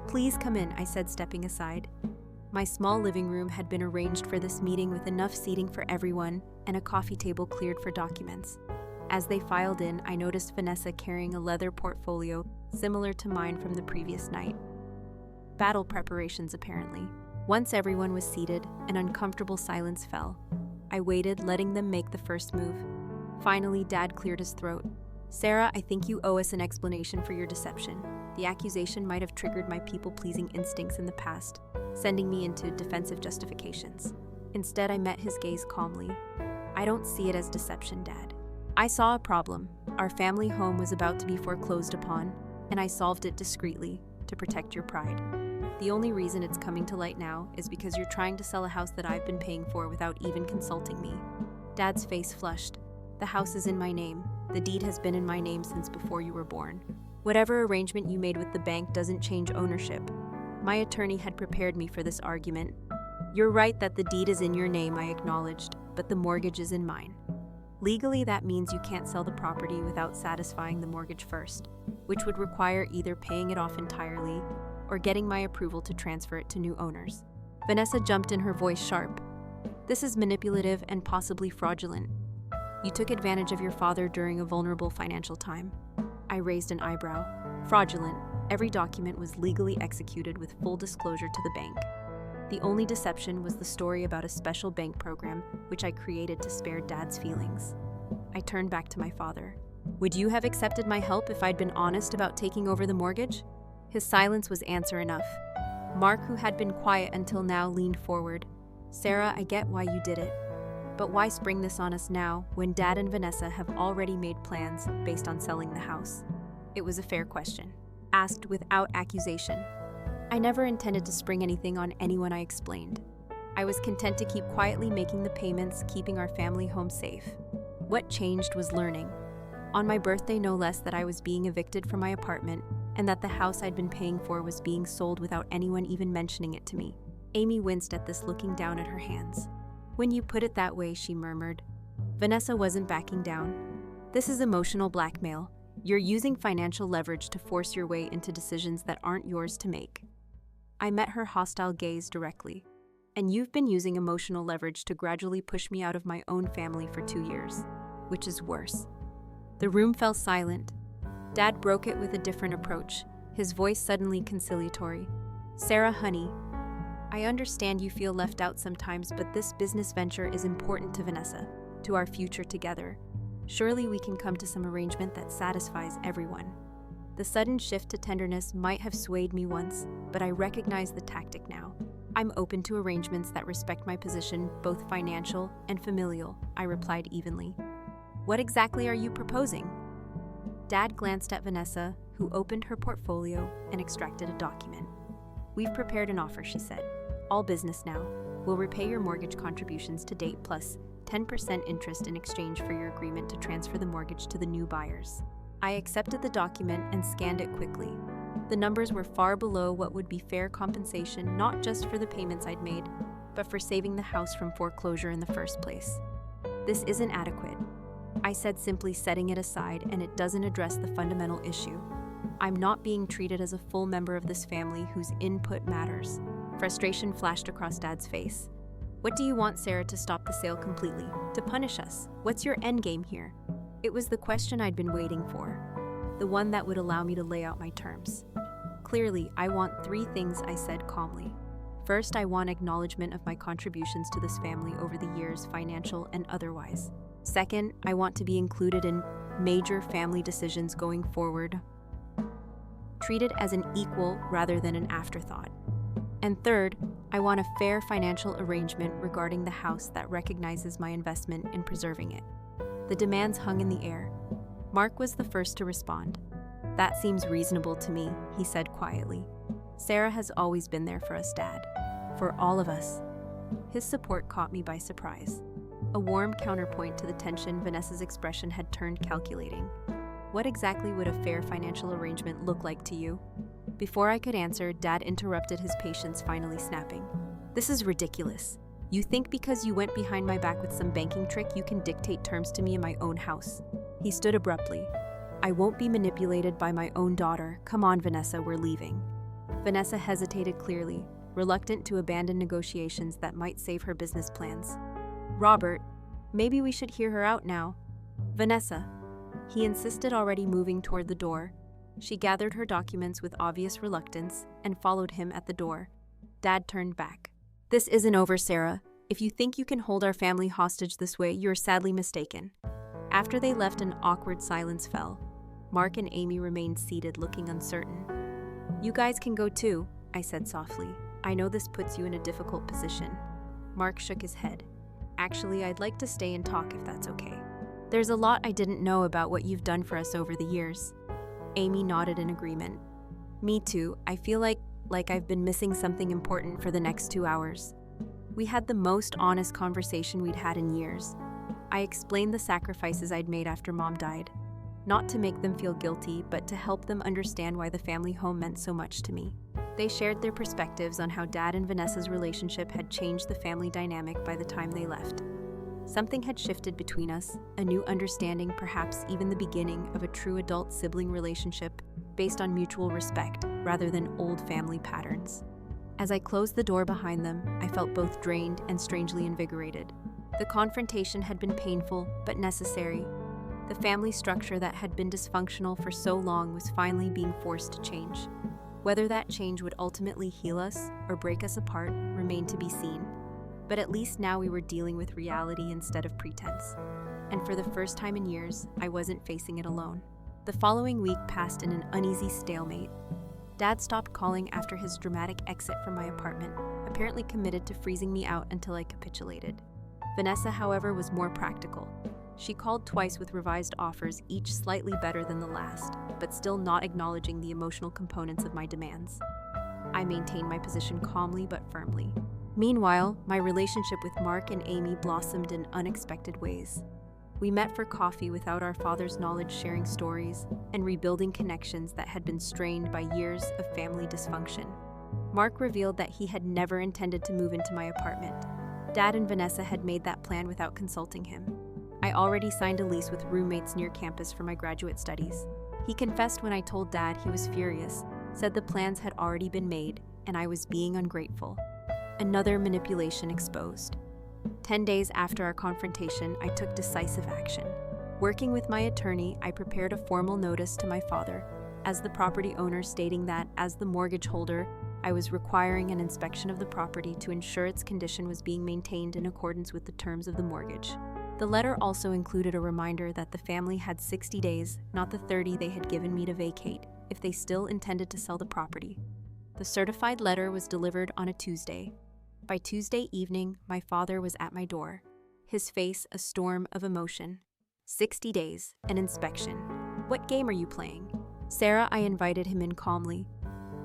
[SPEAKER 1] "Please come in," I said, stepping aside. My small living room had been arranged for this meeting with enough seating for everyone and a coffee table cleared for documents. As they filed in, I noticed Vanessa carrying a leather portfolio similar to mine from the previous night. Battle preparations, apparently. Once everyone was seated, an uncomfortable silence fell. I waited, letting them make the first move. Finally, Dad cleared his throat. "Sarah, I think you owe us an explanation for your deception. The accusation might have triggered my people-pleasing instincts in the past, sending me into defensive justifications." Instead, I met his gaze calmly. "I don't see it as deception, Dad. I saw a problem. Our family home was about to be foreclosed upon, and I solved it discreetly to protect your pride. The only reason it's coming to light now is because you're trying to sell a house that I've been paying for without even consulting me." Dad's face flushed. The house is in my name. The deed has been in my name since before you were born. Whatever arrangement you made with the bank doesn't change ownership. My attorney had prepared me for this argument. You're right that the deed is in your name, I acknowledged, but the mortgage is in mine. Legally, that means you can't sell the property without satisfying the mortgage first, which would require either paying it off entirely or getting my approval to transfer it to new owners. Vanessa jumped in, her voice sharp. This is manipulative and possibly fraudulent. You took advantage of your father during a vulnerable financial time. I raised an eyebrow. Fraudulent. Every document was legally executed with full disclosure to the bank. The only deception was the story about a special bank program which I created to spare Dad's feelings. I turned back to my father. Would you have accepted my help if I'd been honest about taking over the mortgage? His silence was answer enough. Mark, who had been quiet until now, leaned forward. Sarah, I get why you did it. But why spring this on us now when Dad and Vanessa have already made plans based on selling the house? It was a fair question, asked without accusation. I never intended to spring anything on anyone, I explained. I was content to keep quietly making the payments, keeping our family home safe. What changed was learning. On my birthday, no less, that I was being evicted from my apartment and that the house I'd been paying for was being sold without anyone even mentioning it to me. Amy winced at this, looking down at her hands. When you put it that way, she murmured. Vanessa wasn't backing down. This is emotional blackmail. You're using financial leverage to force your way into decisions that aren't yours to make. I met her hostile gaze directly. And you've been using emotional leverage to gradually push me out of my own family for 2 years, which is worse. The room fell silent. Dad broke it with a different approach, his voice suddenly conciliatory. Sarah, honey, I understand you feel left out sometimes, but this business venture is important to Vanessa, to our future together. Surely we can come to some arrangement that satisfies everyone. The sudden shift to tenderness might have swayed me once, but I recognize the tactic now. I'm open to arrangements that respect my position, both financial and familial, I replied evenly. What exactly are you proposing? Dad glanced at Vanessa, who opened her portfolio and extracted a document. We've prepared an offer, she said. All business now. We'll repay your mortgage contributions to date plus 10% interest in exchange for your agreement to transfer the mortgage to the new buyers. I accepted the document and scanned it quickly. The numbers were far below what would be fair compensation, not just for the payments I'd made, but for saving the house from foreclosure in the first place. This isn't adequate, I said, simply setting it aside, and it doesn't address the fundamental issue. I'm not being treated as a full member of this family whose input matters. Frustration flashed across Dad's face. What do you want, Sarah, to stop the sale completely? To punish us? What's your endgame here? It was the question I'd been waiting for, the one that would allow me to lay out my terms. Clearly, I want 3 things, I said calmly. First, I want acknowledgement of my contributions to this family over the years, financial and otherwise. Second, I want to be included in major family decisions going forward, treated as an equal rather than an afterthought. And third, I want a fair financial arrangement regarding the house that recognizes my investment in preserving it. The demands hung in the air. Mark was the first to respond. That seems reasonable to me, he said quietly. Sarah has always been there for us, Dad. For all of us. His support caught me by surprise. A warm counterpoint to the tension Vanessa's expression had turned calculating. What exactly would a fair financial arrangement look like to you? Before I could answer, Dad interrupted, his patience finally snapping. This is ridiculous. You think because you went behind my back with some banking trick you can dictate terms to me in my own house? He stood abruptly. I won't be manipulated by my own daughter. Come on, Vanessa, we're leaving. Vanessa hesitated, clearly, reluctant to abandon negotiations that might save her business plans. Robert, maybe we should hear her out now. Vanessa. He insisted, already moving toward the door. She gathered her documents with obvious reluctance and followed him at the door. Dad turned back. This isn't over, Sarah. If you think you can hold our family hostage this way, you're sadly mistaken. After they left, an awkward silence fell. Mark and Amy remained seated, looking uncertain. You guys can go too, I said softly. I know this puts you in a difficult position. Mark shook his head. Actually, I'd like to stay and talk if that's okay. There's a lot I didn't know about what you've done for us over the years. Amy nodded in agreement. Me too. I feel like I've been missing something important for the next 2 hours. We had the most honest conversation we'd had in years. I explained the sacrifices I'd made after Mom died, not to make them feel guilty, but to help them understand why the family home meant so much to me. They shared their perspectives on how Dad and Vanessa's relationship had changed the family dynamic by the time they left. Something had shifted between us, a new understanding, perhaps even the beginning of a true adult-sibling relationship based on mutual respect rather than old family patterns. As I closed the door behind them, I felt both drained and strangely invigorated. The confrontation had been painful but necessary. The family structure that had been dysfunctional for so long was finally being forced to change. Whether that change would ultimately heal us or break us apart remained to be seen. But at least now we were dealing with reality instead of pretense. And for the first time in years, I wasn't facing it alone. The following week passed in an uneasy stalemate. Dad stopped calling after his dramatic exit from my apartment, apparently committed to freezing me out until I capitulated. Vanessa, however, was more practical. She called twice with revised offers, each slightly better than the last, but still not acknowledging the emotional components of my demands. I maintained my position calmly but firmly. Meanwhile, my relationship with Mark and Amy blossomed in unexpected ways. We met for coffee without our father's knowledge, sharing stories and rebuilding connections that had been strained by years of family dysfunction. Mark revealed that he had never intended to move into my apartment. Dad and Vanessa had made that plan without consulting him. I already signed a lease with roommates near campus for my graduate studies. He confessed when I told Dad he was furious, said the plans had already been made, and I was being ungrateful. Another manipulation exposed. 10 days after our confrontation, I took decisive action. Working with my attorney, I prepared a formal notice to my father, as the property owner, stating that, as the mortgage holder, I was requiring an inspection of the property to ensure its condition was being maintained in accordance with the terms of the mortgage. The letter also included a reminder that the family had 60 days, not the 30 they had given me, to vacate, if they still intended to sell the property. The certified letter was delivered on a Tuesday. By Tuesday evening, my father was at my door, his face a storm of emotion. 60 days, an inspection. What game are you playing? Sarah, I invited him in calmly.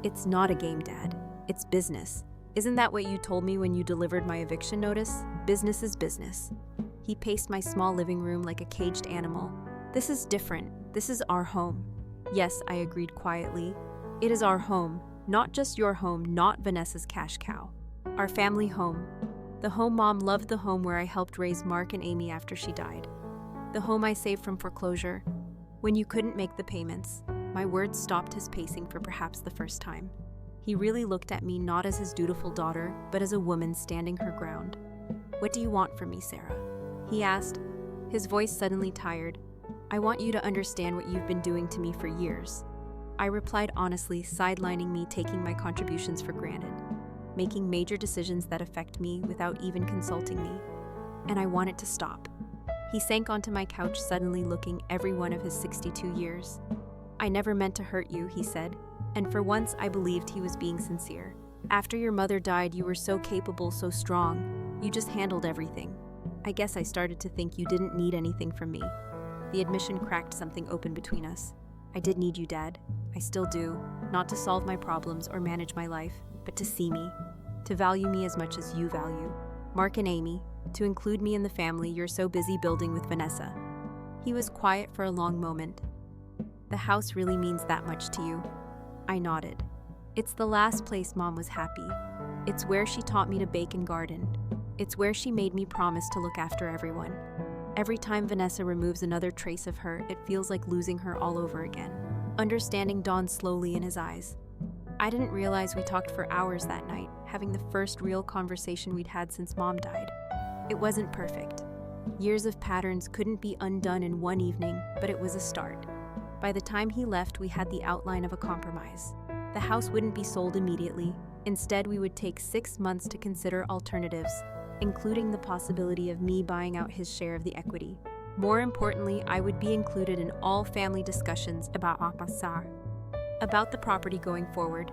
[SPEAKER 1] It's not a game, Dad. It's business. Isn't that what you told me when you delivered my eviction notice? Business is business. He paced my small living room like a caged animal. This is different. This is our home. Yes, I agreed quietly. It is our home, not just your home, not Vanessa's cash cow. Our family home. The home Mom loved, the home where I helped raise Mark and Amy after she died. The home I saved from foreclosure. When you couldn't make the payments, my words stopped his pacing for perhaps the first time. He really looked at me not as his dutiful daughter, but as a woman standing her ground. What do you want from me, Sarah? He asked, his voice suddenly tired. I want you to understand what you've been doing to me for years. I replied honestly, sidelining me, taking my contributions for granted, making major decisions that affect me without even consulting me. And I want it to stop. He sank onto my couch, suddenly looking every one of his 62 years. I never meant to hurt you, he said, and for once I believed he was being sincere. After your mother died, you were so capable, so strong. You just handled everything. I guess I started to think you didn't need anything from me. The admission cracked something open between us. I did need you, Dad. I still do, not to solve my problems or manage my life, but to see me, to value me as much as you value. Mark and Amy, to include me in the family you're so busy building with Vanessa. He was quiet for a long moment. The house really means that much to you. I nodded. It's the last place Mom was happy. It's where she taught me to bake and garden. It's where she made me promise to look after everyone. Every time Vanessa removes another trace of her, it feels like losing her all over again. Understanding dawned slowly in his eyes. I didn't realize we talked for hours that night, having the first real conversation we'd had since Mom died. It wasn't perfect. Years of patterns couldn't be undone in one evening, but it was a start. By the time he left, we had the outline of a compromise. The house wouldn't be sold immediately. Instead, we would take 6 months to consider alternatives, including the possibility of me buying out his share of the equity. More importantly, I would be included in all family discussions about the property going forward.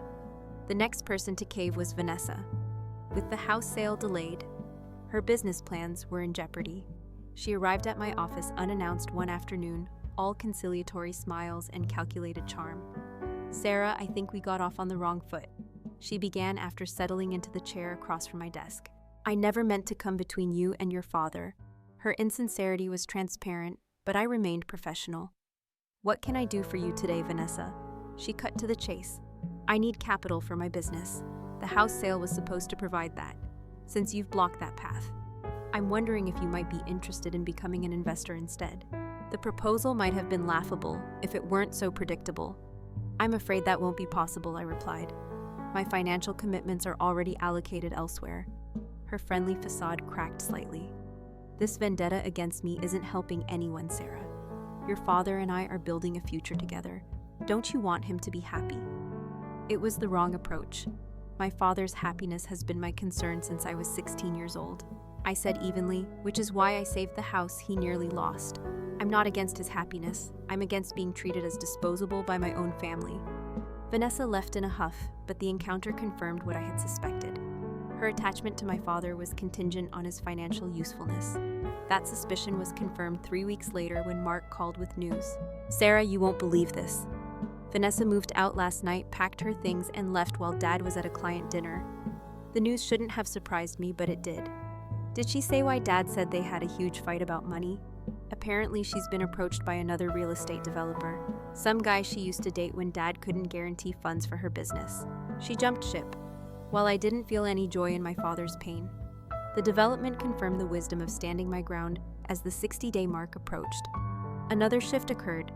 [SPEAKER 1] The next person to cave was Vanessa. With the house sale delayed, her business plans were in jeopardy. She arrived at my office unannounced one afternoon, all conciliatory smiles and calculated charm. Sarah, I think we got off on the wrong foot, she began after settling into the chair across from my desk. I never meant to come between you and your father. Her insincerity was transparent, but I remained professional. "What can I do for you today, Vanessa?" She cut to the chase. "I need capital for my business. The house sale was supposed to provide that, since you've blocked that path. I'm wondering if you might be interested in becoming an investor instead." The proposal might have been laughable if it weren't so predictable. "I'm afraid that won't be possible," I replied. "My financial commitments are already allocated elsewhere." Her friendly facade cracked slightly. "This vendetta against me isn't helping anyone, Sarah. Your father and I are building a future together. Don't you want him to be happy?" It was the wrong approach. My father's happiness has been my concern since I was 16 years old, I said evenly, which is why I saved the house he nearly lost. I'm not against his happiness. I'm against being treated as disposable by my own family. Vanessa left in a huff, but the encounter confirmed what I had suspected. Her attachment to my father was contingent on his financial usefulness. That suspicion was confirmed 3 weeks later when Mark called with news. "Sarah, you won't believe this. Vanessa moved out last night, packed her things, and left while Dad was at a client dinner." The news shouldn't have surprised me, but it did. "Did she say why Dad said they had a huge fight about money?" "Apparently she's been approached by another real estate developer, some guy she used to date when Dad couldn't guarantee funds for her business. She jumped ship." While I didn't feel any joy in my father's pain, the development confirmed the wisdom of standing my ground as the 60-day mark approached. Another shift occurred.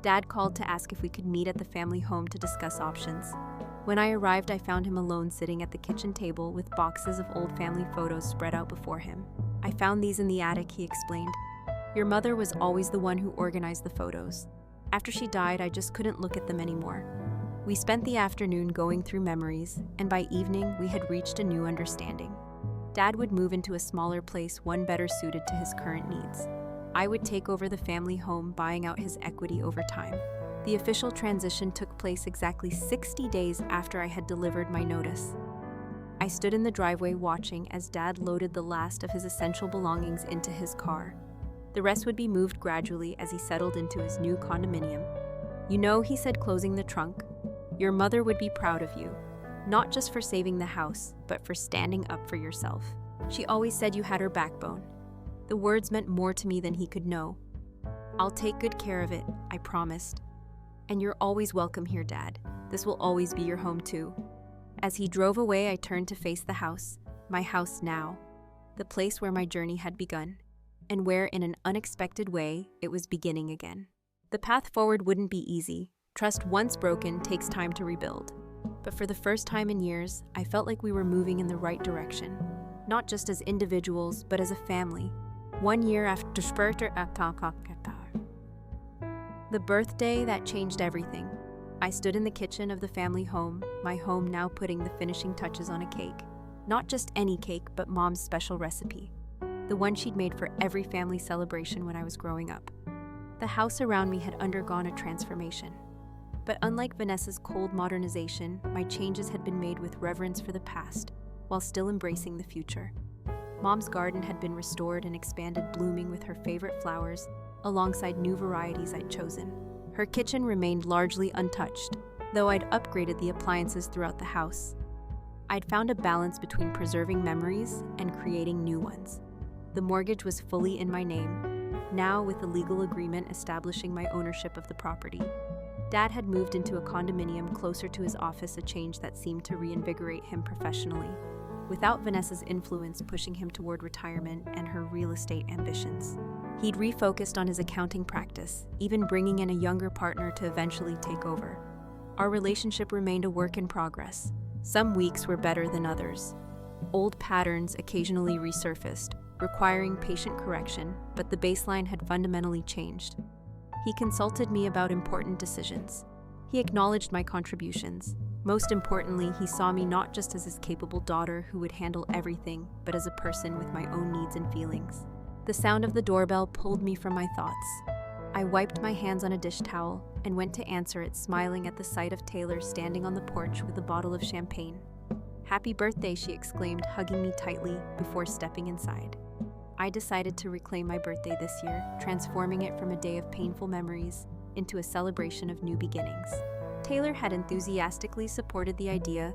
[SPEAKER 1] Dad called to ask if we could meet at the family home to discuss options. When I arrived, I found him alone sitting at the kitchen table with boxes of old family photos spread out before him. "I found these in the attic," he explained. "Your mother was always the one who organized the photos. After she died, I just couldn't look at them anymore." We spent the afternoon going through memories, and by evening we had reached a new understanding. Dad would move into a smaller place, one better suited to his current needs. I would take over the family home, buying out his equity over time. The official transition took place exactly 60 days after I had delivered my notice. I stood in the driveway watching as Dad loaded the last of his essential belongings into his car. The rest would be moved gradually as he settled into his new condominium. "You know," he said, closing the trunk, "your mother would be proud of you, not just for saving the house, but for standing up for yourself. She always said you had her backbone." The words meant more to me than he could know. "I'll take good care of it," I promised. "And you're always welcome here, Dad. This will always be your home too." As he drove away, I turned to face the house, my house now, the place where my journey had begun, and where, in an unexpected way, it was beginning again. The path forward wouldn't be easy. Trust once broken takes time to rebuild. But for the first time in years, I felt like we were moving in the right direction, not just as individuals, but as a family. 1 year after the birthday that changed everything, I stood in the kitchen of the family home, my home now putting the finishing touches on a cake. Not just any cake, but Mom's special recipe, the one she'd made for every family celebration when I was growing up. The house around me had undergone a transformation. But unlike Vanessa's cold modernization, my changes had been made with reverence for the past, while still embracing the future. Mom's garden had been restored and expanded, blooming with her favorite flowers, alongside new varieties I'd chosen. Her kitchen remained largely untouched, though I'd upgraded the appliances throughout the house. I'd found a balance between preserving memories and creating new ones. The mortgage was fully in my name, now with a legal agreement establishing my ownership of the property. Dad had moved into a condominium closer to his office, a change that seemed to reinvigorate him professionally, without Vanessa's influence pushing him toward retirement and her real estate ambitions. He'd refocused on his accounting practice, even bringing in a younger partner to eventually take over. Our relationship remained a work in progress. Some weeks were better than others. Old patterns occasionally resurfaced, requiring patient correction, but the baseline had fundamentally changed. He consulted me about important decisions. He acknowledged my contributions. Most importantly, he saw me not just as his capable daughter who would handle everything, but as a person with my own needs and feelings. The sound of the doorbell pulled me from my thoughts. I wiped my hands on a dish towel and went to answer it, smiling at the sight of Taylor standing on the porch with a bottle of champagne. "Happy birthday," she exclaimed, hugging me tightly before stepping inside. I decided to reclaim my birthday this year, transforming it from a day of painful memories into a celebration of new beginnings. Taylor had enthusiastically supported the idea,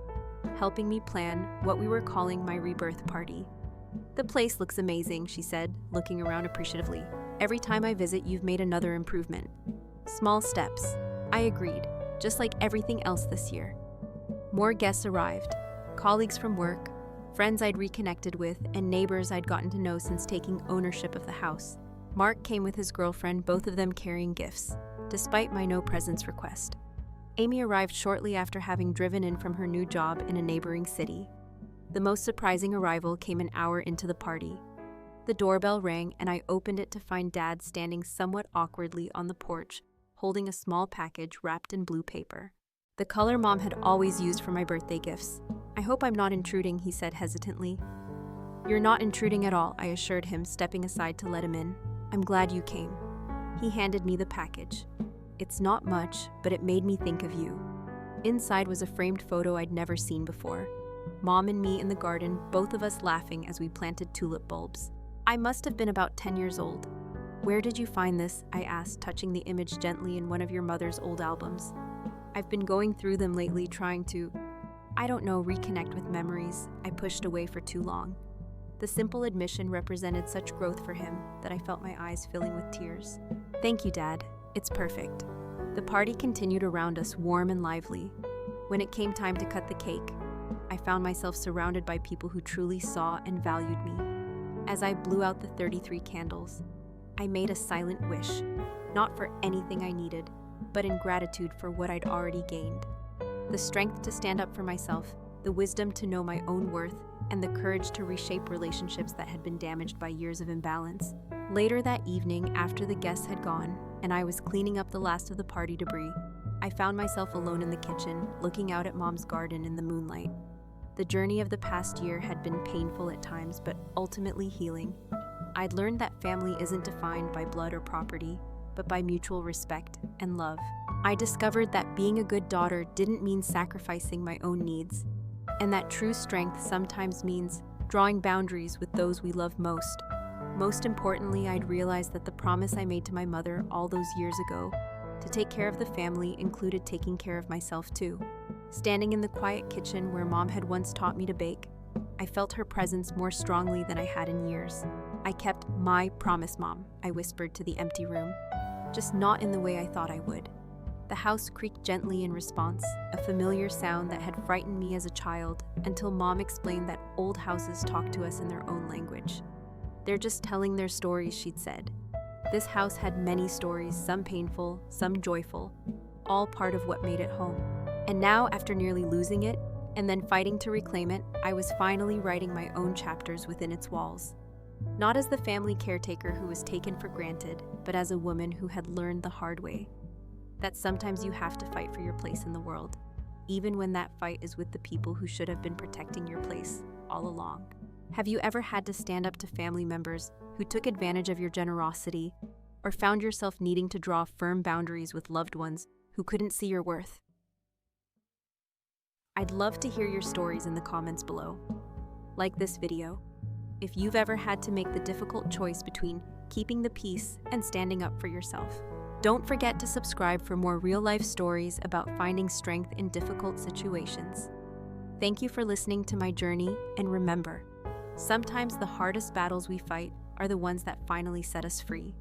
[SPEAKER 1] helping me plan what we were calling my rebirth party. "The place looks amazing," she said, looking around appreciatively. "Every time I visit, you've made another improvement." "Small steps," I agreed, just like everything else this year. More guests arrived, colleagues from work, friends I'd reconnected with, and neighbors I'd gotten to know since taking ownership of the house. Mark came with his girlfriend, both of them carrying gifts, despite my no-presents request. Amy arrived shortly after having driven in from her new job in a neighboring city. The most surprising arrival came an hour into the party. The doorbell rang, and I opened it to find Dad standing somewhat awkwardly on the porch, holding a small package wrapped in blue paper. The color Mom had always used for my birthday gifts. "I hope I'm not intruding," he said hesitantly. "You're not intruding at all," I assured him, stepping aside to let him in. "I'm glad you came." He handed me the package. "It's not much, but it made me think of you." Inside was a framed photo I'd never seen before. Mom and me in the garden, both of us laughing as we planted tulip bulbs. I must have been about 10 years old. "Where did you find this?" I asked, touching the image gently in one of your mother's old albums. "I've been going through them lately, trying to, reconnect with memories I pushed away for too long." The simple admission represented such growth for him that I felt my eyes filling with tears. "Thank you, Dad. It's perfect." The party continued around us, warm and lively. When it came time to cut the cake, I found myself surrounded by people who truly saw and valued me. As I blew out the 33 candles, I made a silent wish, not for anything I needed, but in gratitude for what I'd already gained. The strength to stand up for myself, the wisdom to know my own worth, and the courage to reshape relationships that had been damaged by years of imbalance. Later that evening, after the guests had gone, and I was cleaning up the last of the party debris, I found myself alone in the kitchen, looking out at Mom's garden in the moonlight. The journey of the past year had been painful at times, but ultimately healing. I'd learned that family isn't defined by blood or property, but by mutual respect and love. I discovered that being a good daughter didn't mean sacrificing my own needs, and that true strength sometimes means drawing boundaries with those we love most. Most importantly, I'd realized that the promise I made to my mother all those years ago, to take care of the family, included taking care of myself too. Standing in the quiet kitchen where Mom had once taught me to bake, I felt her presence more strongly than I had in years. "I kept my promise, Mom," I whispered to the empty room, just not in the way I thought I would. The house creaked gently in response, a familiar sound that had frightened me as a child, until Mom explained that old houses talk to us in their own language. "They're just telling their stories," she'd said. This house had many stories, some painful, some joyful, all part of what made it home. And now, after nearly losing it, and then fighting to reclaim it, I was finally writing my own chapters within its walls. Not as the family caretaker who was taken for granted, but as a woman who had learned the hard way that sometimes you have to fight for your place in the world, even when that fight is with the people who should have been protecting your place all along. Have you ever had to stand up to family members who took advantage of your generosity, or found yourself needing to draw firm boundaries with loved ones who couldn't see your worth? I'd love to hear your stories in the comments below. Like this video if you've ever had to make the difficult choice between keeping the peace and standing up for yourself. Don't forget to subscribe for more real-life stories about finding strength in difficult situations. Thank you for listening to my journey, and remember, sometimes the hardest battles we fight are the ones that finally set us free.